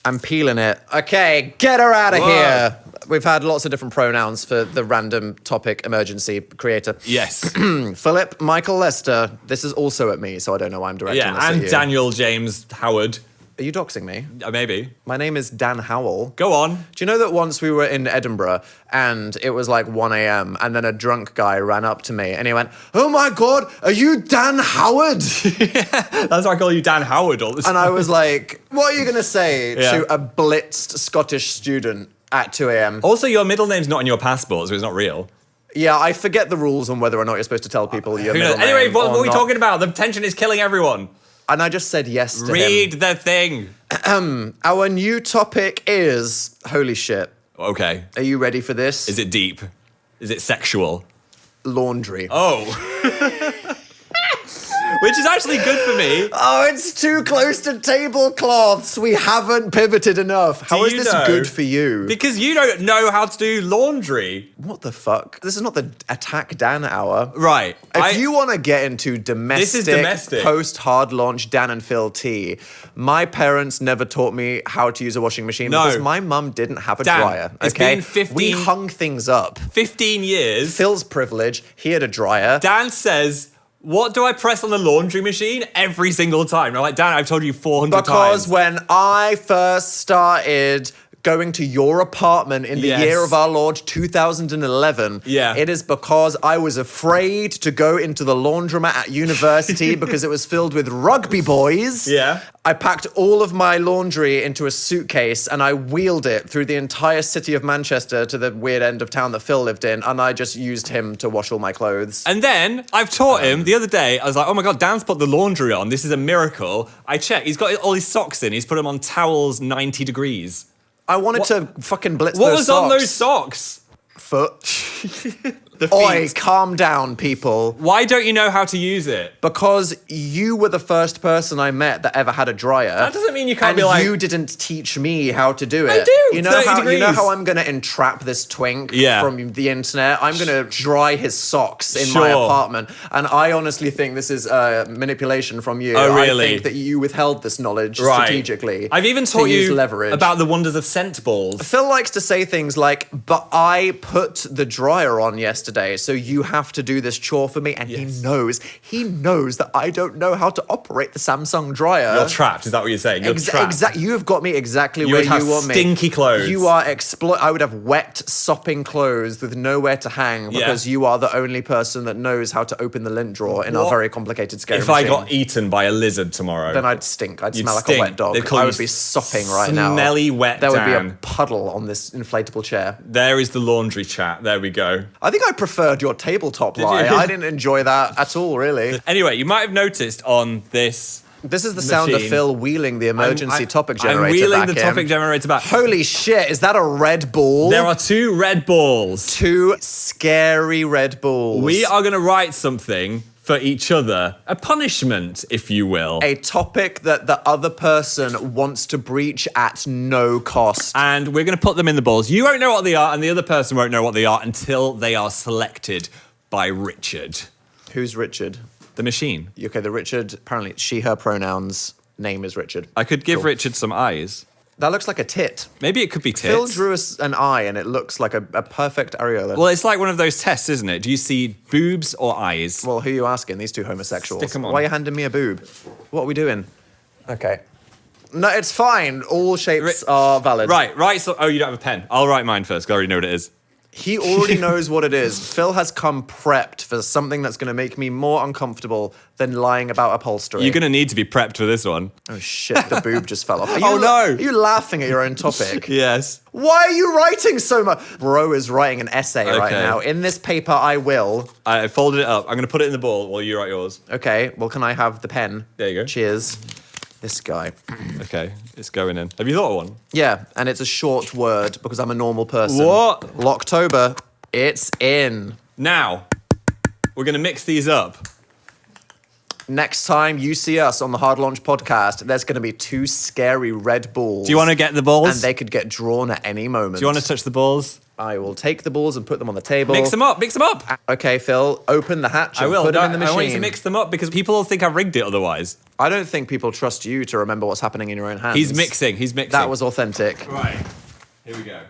Speaker 2: I'm peeling it. Okay, get her out of
Speaker 1: Whoa.
Speaker 2: here. We've had lots of different pronouns for the random topic emergency creator.
Speaker 1: Yes.
Speaker 2: Philip Michael Lester. This is also at me, so I don't know why I'm directing this
Speaker 1: Yeah,
Speaker 2: at
Speaker 1: and
Speaker 2: you.
Speaker 1: Daniel James Howard.
Speaker 2: Are you doxing me?
Speaker 1: Maybe.
Speaker 2: My name is Dan Howell.
Speaker 1: Go on.
Speaker 2: Do you know that once we were in Edinburgh and it was like 1 a.m. and then a drunk guy ran up to me and he went, "Oh my God, are you Dan Howard?"
Speaker 1: That's why I call you Dan Howard all the time.
Speaker 2: And I was like, what are you going to say
Speaker 1: Yeah.
Speaker 2: to a blitzed Scottish student at 2 a.m.?
Speaker 1: Also, your middle name's not on your passport, so it's not real.
Speaker 2: Yeah, I forget the rules on whether or not you're supposed to tell people your
Speaker 1: Who
Speaker 2: middle
Speaker 1: knows?
Speaker 2: name.
Speaker 1: Anyway, what
Speaker 2: or
Speaker 1: are we
Speaker 2: not.
Speaker 1: talking about? The tension is killing everyone.
Speaker 2: And I just said yes to
Speaker 1: Read
Speaker 2: him.
Speaker 1: the thing.
Speaker 2: Our new topic is, holy shit,
Speaker 1: Okay.
Speaker 2: are you ready for this?
Speaker 1: Is it deep? Is it sexual?
Speaker 2: Laundry.
Speaker 1: Oh. Which is actually good for me.
Speaker 2: Oh, it's too close to tablecloths. We haven't pivoted enough. How is
Speaker 1: you
Speaker 2: this
Speaker 1: know?
Speaker 2: good for you?
Speaker 1: Because you don't know how to do laundry.
Speaker 2: What the fuck? This is not the Attack Dan hour.
Speaker 1: Right.
Speaker 2: If you want to get into
Speaker 1: domestic.
Speaker 2: post-hard launch Dan and Phil tea, my parents never taught me how to use a washing machine
Speaker 1: No.
Speaker 2: because my mum didn't have a
Speaker 1: Dan,
Speaker 2: dryer.
Speaker 1: it's
Speaker 2: Okay,
Speaker 1: been 15
Speaker 2: we hung things up.
Speaker 1: 15 years,
Speaker 2: Phil's privilege, he had a dryer.
Speaker 1: Dan says, what do I press on the laundry machine every single time? And I'm like, Dan, I've told you 400
Speaker 2: Because
Speaker 1: times.
Speaker 2: when I first started going to your apartment in the
Speaker 1: Yes.
Speaker 2: year of our Lord 2011,
Speaker 1: Yeah.
Speaker 2: it is because I was afraid to go into the laundromat at university because it was filled with rugby boys.
Speaker 1: Yeah.
Speaker 2: I packed all of my laundry into a suitcase and I wheeled it through the entire city of Manchester to the weird end of town that Phil lived in, and I just used him to wash all my clothes.
Speaker 1: And then I've taught him the other day. I was like, oh my God, Dan's put the laundry on. This is a miracle. I checked. He's got all his socks in. He's put them on towels 90 degrees.
Speaker 2: I wanted to fucking blitz
Speaker 1: What
Speaker 2: those
Speaker 1: was
Speaker 2: socks.
Speaker 1: on those socks?
Speaker 2: Foot.
Speaker 1: The
Speaker 2: Oi,
Speaker 1: feet.
Speaker 2: calm down, people.
Speaker 1: Why don't you know how to use it?
Speaker 2: Because you were the first person I met that ever had a dryer.
Speaker 1: That doesn't mean you can't
Speaker 2: and
Speaker 1: be like-
Speaker 2: you didn't teach me how to do it.
Speaker 1: I do,
Speaker 2: You know
Speaker 1: 30
Speaker 2: how you know
Speaker 1: degrees.
Speaker 2: how I'm gonna entrap this twink
Speaker 1: Yeah.
Speaker 2: from the internet? I'm gonna dry his socks in my
Speaker 1: Sure.
Speaker 2: apartment. And I honestly think this is manipulation from you.
Speaker 1: Oh, really?
Speaker 2: I think that you withheld this knowledge strategically.
Speaker 1: I've even
Speaker 2: to
Speaker 1: taught
Speaker 2: use
Speaker 1: you
Speaker 2: leverage.
Speaker 1: about the wonders of scent balls.
Speaker 2: Phil likes to say things like, but I put the dryer on yesterday. today, so you have to do this chore for me. And
Speaker 1: Yes.
Speaker 2: he knows that I don't know how to operate the Samsung dryer.
Speaker 1: You're trapped. Is that what you're saying? You're trapped.
Speaker 2: Exactly. You have got me exactly
Speaker 1: You
Speaker 2: where
Speaker 1: would have
Speaker 2: you want me.
Speaker 1: stinky clothes.
Speaker 2: You are I would have wet, sopping clothes with nowhere to hang because you are the only person that knows how to open the lint drawer in our
Speaker 1: What
Speaker 2: very complicated scary
Speaker 1: If
Speaker 2: machine.
Speaker 1: I got eaten by a lizard tomorrow?
Speaker 2: Then I'd stink. I'd
Speaker 1: You'd
Speaker 2: smell like
Speaker 1: stink.
Speaker 2: a wet dog.
Speaker 1: They'd call
Speaker 2: I
Speaker 1: you
Speaker 2: would be sopping right now.
Speaker 1: smelly wet
Speaker 2: There would be
Speaker 1: Dan.
Speaker 2: a puddle on this inflatable chair.
Speaker 1: There is the laundry chat. There we go.
Speaker 2: I think I preferred your tabletop lie.
Speaker 1: you?
Speaker 2: I didn't enjoy that at all, really.
Speaker 1: Anyway, you might have noticed on this.
Speaker 2: This is the sound of
Speaker 1: Machine.
Speaker 2: Phil wheeling the emergency topic generator
Speaker 1: I'm wheeling
Speaker 2: back
Speaker 1: the
Speaker 2: in.
Speaker 1: topic generator back.
Speaker 2: Holy shit, is that a Red Bull?
Speaker 1: There are 2 red balls.
Speaker 2: 2 scary Red Bulls.
Speaker 1: We are going to write something for each other. A punishment, if you will.
Speaker 2: A topic that the other person wants to breach at no cost.
Speaker 1: And we're going to put them in the balls. You won't know what they are, and the other person won't know what they are until they are selected by Richard.
Speaker 2: Who's Richard?
Speaker 1: The machine.
Speaker 2: Okay, the Richard, apparently she, her pronouns, name is Richard.
Speaker 1: I could give
Speaker 2: Cool.
Speaker 1: Richard some eyes.
Speaker 2: That looks like a tit.
Speaker 1: Maybe it could be tits.
Speaker 2: Phil drew us an eye and it looks like a perfect areola.
Speaker 1: Well, it's like one of those tests, isn't it? Do you see boobs or eyes?
Speaker 2: Well, who are you asking? These 2 homosexuals.
Speaker 1: Stick 'em on.
Speaker 2: Why are you handing me a boob? What are we doing? Okay. No, it's fine. All shapes are valid.
Speaker 1: Right. So, oh, you don't have a pen. I'll write mine first, 'cause I already know what it is.
Speaker 2: He already knows what it is. Phil has come prepped for something that's going to make me more uncomfortable than lying about upholstery.
Speaker 1: You're going to need to be prepped for this one.
Speaker 2: Oh shit, the boob just fell off. Are you,
Speaker 1: Oh, no.
Speaker 2: Are you laughing at your own topic?
Speaker 1: Yes.
Speaker 2: Why are you writing so much? Bro is writing an essay right
Speaker 1: Okay.
Speaker 2: now. In this paper, I will.
Speaker 1: I folded it up. I'm going to put it in the ball while you write yours.
Speaker 2: Okay, well, can I have the pen?
Speaker 1: There you go.
Speaker 2: Cheers. This guy.
Speaker 1: Okay, it's going in. Have you thought of one?
Speaker 2: Yeah, and it's a short word because I'm a normal person.
Speaker 1: What?
Speaker 2: Locktober. It's in.
Speaker 1: Now, we're going to mix these up.
Speaker 2: Next time you see us on the Hard Launch podcast, there's going to be 2 scary Red Bulls.
Speaker 1: Do you want to get the balls?
Speaker 2: And they could get drawn at any moment.
Speaker 1: Do you want to touch the balls?
Speaker 2: I will take the balls and put them on the table.
Speaker 1: Mix them up.
Speaker 2: Okay, Phil, open the hatch and put them in the machine.
Speaker 1: I want you to mix them up because people will think I've rigged it otherwise.
Speaker 2: I don't think people trust you to remember what's happening in your own hands.
Speaker 1: He's mixing.
Speaker 2: That was authentic.
Speaker 1: Right. Here we go.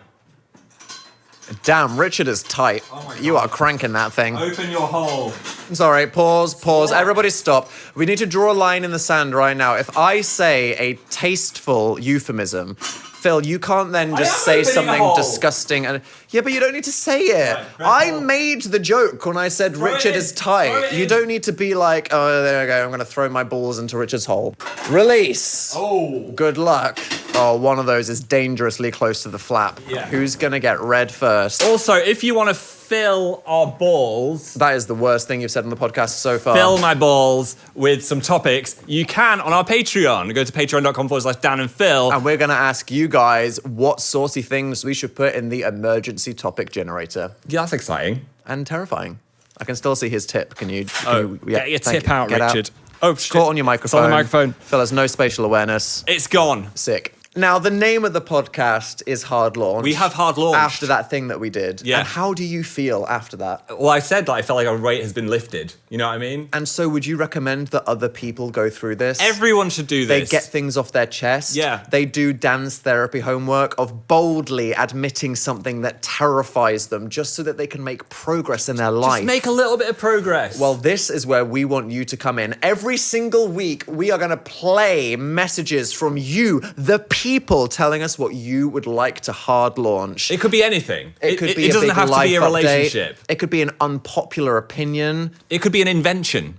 Speaker 2: Damn, Richard is tight.
Speaker 1: Oh my
Speaker 2: You
Speaker 1: God.
Speaker 2: are cranking that thing.
Speaker 1: Open your hole.
Speaker 2: Sorry, pause. Everybody stop. We need to draw a line in the sand right now. If I say a tasteful euphemism, Phil, you can't then
Speaker 1: I
Speaker 2: just
Speaker 1: am
Speaker 2: say
Speaker 1: opening a
Speaker 2: something
Speaker 1: hole.
Speaker 2: disgusting. Yeah, but you don't need to say it.
Speaker 1: Right, grab
Speaker 2: I
Speaker 1: the hole.
Speaker 2: made the joke when I said
Speaker 1: Throw it
Speaker 2: Richard
Speaker 1: in.
Speaker 2: is
Speaker 1: Throw
Speaker 2: tight.
Speaker 1: it
Speaker 2: You
Speaker 1: in.
Speaker 2: don't need to be like, oh, there I go. I'm going to throw my balls into Richard's hole. Release.
Speaker 1: Oh.
Speaker 2: Good luck. Oh, one of those is dangerously close to the flap.
Speaker 1: Yeah.
Speaker 2: Who's going to get red first?
Speaker 1: Also, if you want to fill our balls,
Speaker 2: That is the worst thing you've said on the podcast so far.
Speaker 1: fill my balls with some topics, you can on our Patreon. Go to patreon.com/Dan and Phil.
Speaker 2: And we're going to ask you guys what saucy things we should put in the emergency topic generator.
Speaker 1: Yeah, that's exciting.
Speaker 2: And terrifying. I can still see his tip. Can you?
Speaker 1: Get your
Speaker 2: thank
Speaker 1: tip
Speaker 2: you.
Speaker 1: out,
Speaker 2: Get
Speaker 1: Richard. Oh, shit.
Speaker 2: Caught on your microphone.
Speaker 1: It's on the microphone.
Speaker 2: Phil has no spatial awareness.
Speaker 1: It's gone.
Speaker 2: Sick. Now, the name of the podcast is Hard Launch.
Speaker 1: We have hard launched.
Speaker 2: After that thing that we did.
Speaker 1: Yeah.
Speaker 2: And how do you feel after that?
Speaker 1: Well, I said that I felt like our weight has been lifted. You know what I mean?
Speaker 2: And so would you recommend that other people go through this?
Speaker 1: Everyone should do
Speaker 2: They
Speaker 1: this.
Speaker 2: get things off their chest.
Speaker 1: Yeah.
Speaker 2: They do dance therapy homework of boldly admitting something that terrifies them just so that they can make progress in their life.
Speaker 1: Just make a little bit of progress.
Speaker 2: Well, this is where we want you to come in. Every single week, we are going to play messages from you, the people, telling us what you would like to hard launch.
Speaker 1: it could be anything.
Speaker 2: It could be
Speaker 1: it
Speaker 2: a
Speaker 1: doesn't
Speaker 2: big
Speaker 1: have to be a
Speaker 2: life update.
Speaker 1: relationship.
Speaker 2: It could be an unpopular opinion.
Speaker 1: It could be an invention.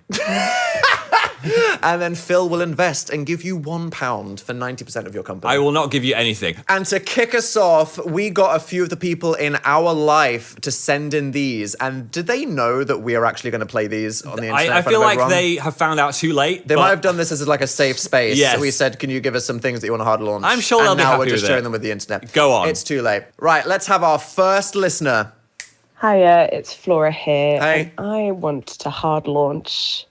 Speaker 2: And then Phil will invest and give you £1 for 90% of your company.
Speaker 1: I will not give you anything.
Speaker 2: And to kick us off, we got a few of the people in our life to send in these. And did they know that we are actually going to play these on the internet?
Speaker 1: I
Speaker 2: in front
Speaker 1: feel
Speaker 2: of
Speaker 1: like
Speaker 2: everyone?
Speaker 1: they have found out too late.
Speaker 2: They
Speaker 1: but
Speaker 2: might have done this as like a safe space.
Speaker 1: Yes.
Speaker 2: We said, can you give us some things that you want to hard launch?
Speaker 1: I'm sure they'll
Speaker 2: and
Speaker 1: be
Speaker 2: now
Speaker 1: happy
Speaker 2: we're just
Speaker 1: with
Speaker 2: sharing
Speaker 1: it.
Speaker 2: them with the internet.
Speaker 1: Go on.
Speaker 2: It's too late. Right, let's have our first listener.
Speaker 4: Hiya, it's Flora here.
Speaker 2: Hey.
Speaker 4: And I want to hard launch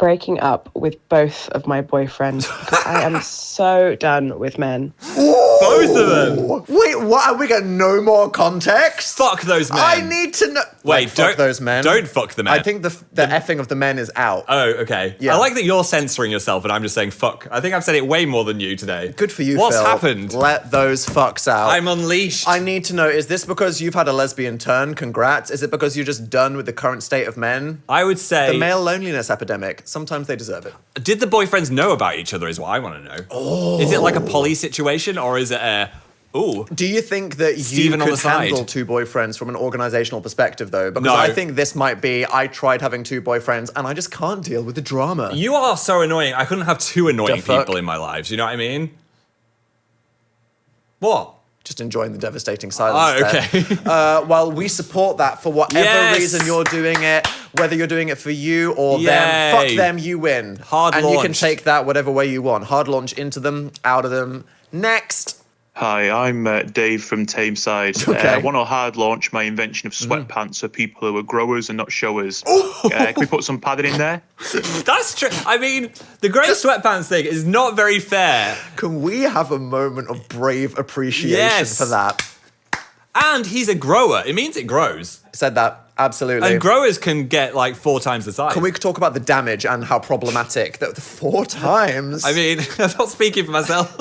Speaker 4: breaking up with both of my boyfriends because I am so done with men.
Speaker 1: Both Both of them.
Speaker 2: Wait, what? We got no more context?
Speaker 1: Fuck those men.
Speaker 2: I need to know.
Speaker 1: Wait,
Speaker 2: fuck
Speaker 1: don't
Speaker 2: those men.
Speaker 1: Don't fuck the men.
Speaker 2: I think the effing of the men is out.
Speaker 1: Oh, okay.
Speaker 2: Yeah.
Speaker 1: I like that you're censoring yourself and I'm just saying fuck. I think I've said it way more than you today.
Speaker 2: Good for you,
Speaker 1: What's
Speaker 2: Phil.
Speaker 1: happened?
Speaker 2: Let those fucks out.
Speaker 1: I'm unleashed.
Speaker 2: I need to know, is this because you've had a lesbian turn? Congrats. Is it because you're just done with the current state of men?
Speaker 1: I would say...
Speaker 2: The male loneliness epidemic. Sometimes they deserve it.
Speaker 1: Did the boyfriends know about each other is what I want to know. Oh. Is it like a poly situation or is it a... Ooh.
Speaker 2: Do you think that you
Speaker 1: Steven on
Speaker 2: could
Speaker 1: the side.
Speaker 2: handle two boyfriends from an organizational perspective, though? Because
Speaker 1: No.
Speaker 2: I think this might be, I tried having two boyfriends and I just can't deal with the drama.
Speaker 1: You are so annoying. I couldn't have two annoying
Speaker 2: The fuck?
Speaker 1: people in my lives. You know what I mean? What?
Speaker 2: Just enjoying the devastating silence
Speaker 1: Oh, okay.
Speaker 2: there. Well, we support that for whatever
Speaker 1: Yes.
Speaker 2: reason you're doing it, whether you're doing it for you or them.
Speaker 1: Yay.
Speaker 2: Fuck them, you win.
Speaker 1: Hard
Speaker 2: and you can
Speaker 1: launch.
Speaker 2: take that whatever way you want. Hard launch into them, out of them. Next.
Speaker 5: Hi, I'm Dave from Tameside.
Speaker 2: Okay.
Speaker 5: I want to hard launch my invention of sweatpants for people who are growers and not showers. Can we put some padding in there?
Speaker 1: That's true. I mean, the grey sweatpants thing is not very fair.
Speaker 2: Can we have a moment of brave appreciation
Speaker 1: Yes.
Speaker 2: for that?
Speaker 1: And he's a grower. It means it grows.
Speaker 2: Said that. Absolutely.
Speaker 1: And growers can get like 4 times the size.
Speaker 2: Can we talk about the damage and how problematic that 4 times?
Speaker 1: I mean, I'm not speaking for myself.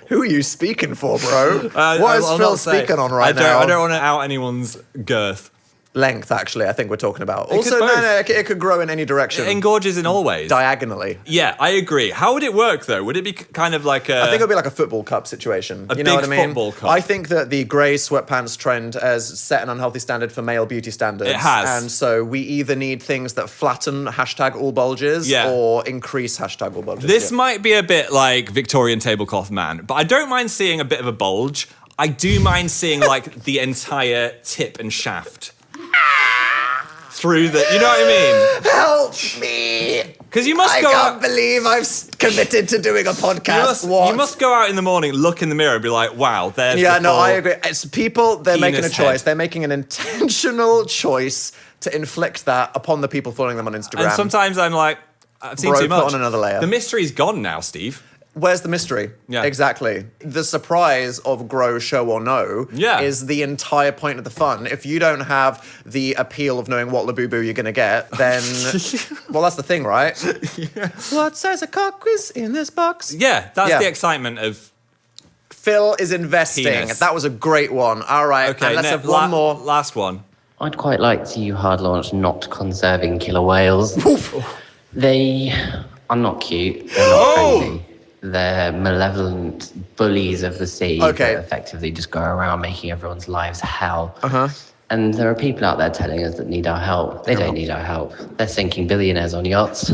Speaker 2: Who are you speaking for, bro? What
Speaker 1: I'll
Speaker 2: is
Speaker 1: not
Speaker 2: Phil
Speaker 1: say.
Speaker 2: speaking on right
Speaker 1: I
Speaker 2: now?
Speaker 1: don't want to out anyone's girth.
Speaker 2: Length, actually, I think we're talking about.
Speaker 1: could
Speaker 2: Also,
Speaker 1: both.
Speaker 2: it could grow in any direction.
Speaker 1: It engorges in all ways.
Speaker 2: Diagonally.
Speaker 1: Yeah, I agree. How would it work, though? Would it be kind of like a...
Speaker 2: I think it would be like a football cup situation.
Speaker 1: A
Speaker 2: You know what I
Speaker 1: big
Speaker 2: mean?
Speaker 1: football cup.
Speaker 2: I think that the grey sweatpants trend has set an unhealthy standard for male beauty standards.
Speaker 1: It has.
Speaker 2: And so we either need things that flatten hashtag all bulges
Speaker 1: Yeah.
Speaker 2: or increase hashtag all bulges.
Speaker 1: This
Speaker 2: Yeah.
Speaker 1: might be a bit like Victorian tablecloth man, but I don't mind seeing a bit of a bulge. I do mind seeing like the entire tip and shaft through the, you know what I mean?
Speaker 2: Help me!
Speaker 1: Because you must
Speaker 2: I
Speaker 1: go
Speaker 2: can't
Speaker 1: out.
Speaker 2: believe I've committed to doing a podcast. What?
Speaker 1: You must go out in the morning, look in the mirror, and be like, "Wow, there's."
Speaker 2: Yeah,
Speaker 1: the
Speaker 2: no,
Speaker 1: full
Speaker 2: I agree. It's people, they're making a
Speaker 1: penis
Speaker 2: choice.
Speaker 1: head.
Speaker 2: They're making an intentional choice to inflict that upon the people following them on Instagram.
Speaker 1: And sometimes I'm like, I've seen
Speaker 2: Bro,
Speaker 1: too
Speaker 2: put
Speaker 1: much.
Speaker 2: on another layer.
Speaker 1: The mystery's gone now, Steve.
Speaker 2: Where's the mystery?
Speaker 1: Yeah.
Speaker 2: Exactly. The surprise of grow, show or no
Speaker 1: Yeah.
Speaker 2: is the entire point of the fun. If you don't have the appeal of knowing what Labubu you're going to get, then, well, that's the thing, right? What size of cock is in this box?
Speaker 1: Yeah, that's
Speaker 2: Yeah.
Speaker 1: the excitement of.
Speaker 2: Phil is investing.
Speaker 1: Penis.
Speaker 2: That was a great one. All right,
Speaker 1: Okay,
Speaker 2: and let's
Speaker 1: Nick,
Speaker 2: have one more.
Speaker 1: Last one.
Speaker 6: I'd quite like to see you hard launch not conserving killer whales. They are not cute. They're not friendly. They're malevolent bullies of the sea
Speaker 2: Okay.
Speaker 6: that effectively just go around making everyone's lives hell.
Speaker 2: Uh-huh.
Speaker 6: And there are people out there telling us that need our help. They don't need our help. They're sinking billionaires on yachts.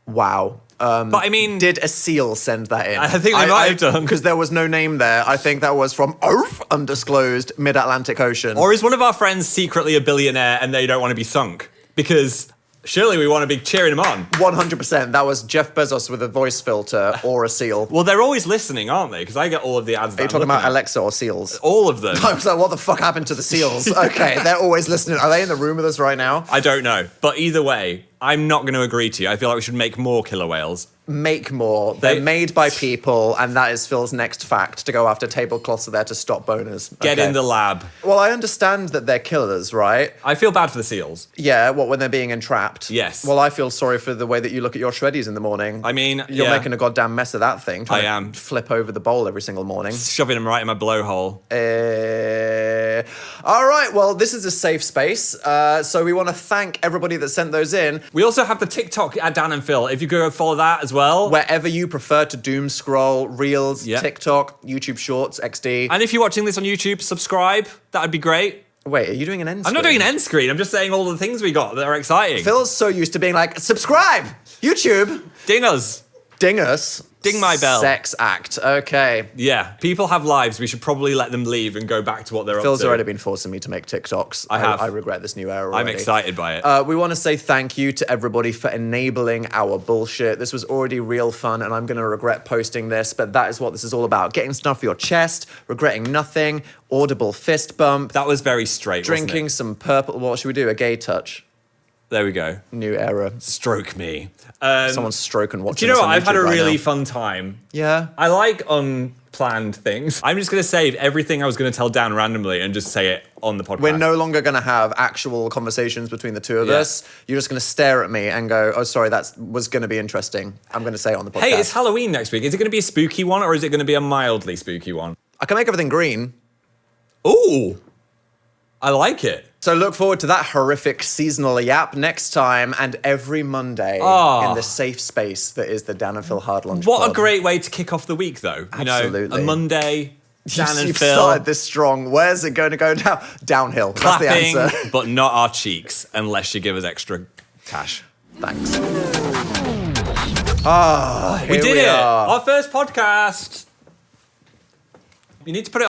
Speaker 2: Wow.
Speaker 1: But I mean,
Speaker 2: Did a seal send that in?
Speaker 1: I think they might have done.
Speaker 2: Because there was no name there. I think that was from Earth, undisclosed, mid-Atlantic Ocean.
Speaker 1: or is one of our friends secretly a billionaire and they don't want to be sunk? Because surely we want to be cheering them on.
Speaker 2: 100%. That was Jeff Bezos with a voice filter or a seal.
Speaker 1: Well, they're always listening, aren't they? Because I get all of the ads.
Speaker 2: Are you talking about Alexa or seals?
Speaker 1: All of them.
Speaker 2: I was like, what the fuck happened to the seals? Okay, they're always listening. Are they in the room with us right now?
Speaker 1: I don't know. But either way, I'm not going to agree to you. I feel like we should make more killer whales.
Speaker 2: Make more. They're
Speaker 1: They-
Speaker 2: made by people, and that is Phil's next fact, to go after tablecloths are there to stop boners.
Speaker 1: Get
Speaker 2: Okay.
Speaker 1: in the lab.
Speaker 2: Well, I understand that they're killers, right?
Speaker 1: I feel bad for the seals.
Speaker 2: Yeah, what, when they're being entrapped?
Speaker 1: Yes.
Speaker 2: Well, I feel sorry for the way that you look at your shreddies in the morning.
Speaker 1: I mean,
Speaker 2: You're
Speaker 1: yeah.
Speaker 2: making a goddamn mess of that thing. trying
Speaker 1: I
Speaker 2: to
Speaker 1: am.
Speaker 2: Flip over the bowl every single morning.
Speaker 1: Shoving them right in my blowhole.
Speaker 2: All right, well, this is a safe space. So we want to thank everybody that sent those in.
Speaker 1: We also have the TikTok at Dan and Phil. If you go follow that as well.
Speaker 2: Wherever you prefer to doom scroll, Reels,
Speaker 1: Yep.
Speaker 2: TikTok, YouTube Shorts, XD.
Speaker 1: And if you're watching this on YouTube, subscribe. That would be great.
Speaker 2: Wait, are you doing an end
Speaker 1: I'm not doing an end screen. I'm just saying all the things we got that are exciting.
Speaker 2: Phil's so used to being like, subscribe, YouTube,
Speaker 1: Ding us.
Speaker 2: ding us.
Speaker 1: Ding my bell.
Speaker 2: Sex act. Okay.
Speaker 1: Yeah, people have lives. We should probably let them leave and go back to what they're
Speaker 2: Phil's
Speaker 1: up to.
Speaker 2: already been forcing me to make TikToks.
Speaker 1: I have.
Speaker 2: I regret this new era
Speaker 1: I'm
Speaker 2: already.
Speaker 1: excited by it.
Speaker 2: We want to say thank you to everybody for enabling our bullshit. This was already real fun, and I'm going to regret posting this, but that is what this is all about. Getting stuff off your chest, regretting nothing, audible fist bump,
Speaker 1: That was very straight,
Speaker 2: drinking
Speaker 1: wasn't
Speaker 2: some purple. What should we do? A gay touch.
Speaker 1: it? There we go.
Speaker 2: New era.
Speaker 1: Stroke me.
Speaker 2: Someone's stroking watching.
Speaker 1: Do you know
Speaker 2: us
Speaker 1: what?
Speaker 2: on
Speaker 1: I've had a
Speaker 2: YouTube right
Speaker 1: really
Speaker 2: now.
Speaker 1: fun time.
Speaker 2: Yeah.
Speaker 1: I like on planned things. I'm just going to save everything I was going to tell Dan randomly and just say it on the podcast.
Speaker 2: We're no longer going to have actual conversations between the two of us. You're just going to stare at me and go, oh, sorry, that was going to be interesting. I'm going to say it on the podcast.
Speaker 1: Hey, it's Halloween next week. Is it going to be a spooky one or is it going to be a mildly spooky one?
Speaker 2: I can make everything green.
Speaker 1: Ooh, I like it.
Speaker 2: So look forward to that horrific seasonal yap next time and every Monday in the safe space that is the Dan and Phil Hard Lunch
Speaker 1: What
Speaker 2: Pod.
Speaker 1: a great way to kick off the week, though. You
Speaker 2: Absolutely.
Speaker 1: know, a Monday, Dan and
Speaker 2: You've
Speaker 1: Phil.
Speaker 2: started this strong. Where's it going to go down? Downhill.
Speaker 1: Clapping,
Speaker 2: That's the answer.
Speaker 1: but not our cheeks, unless you give us extra cash.
Speaker 2: Thanks. Ah,
Speaker 1: We
Speaker 2: here
Speaker 1: did it.
Speaker 2: are.
Speaker 1: Our first podcast. You need to put it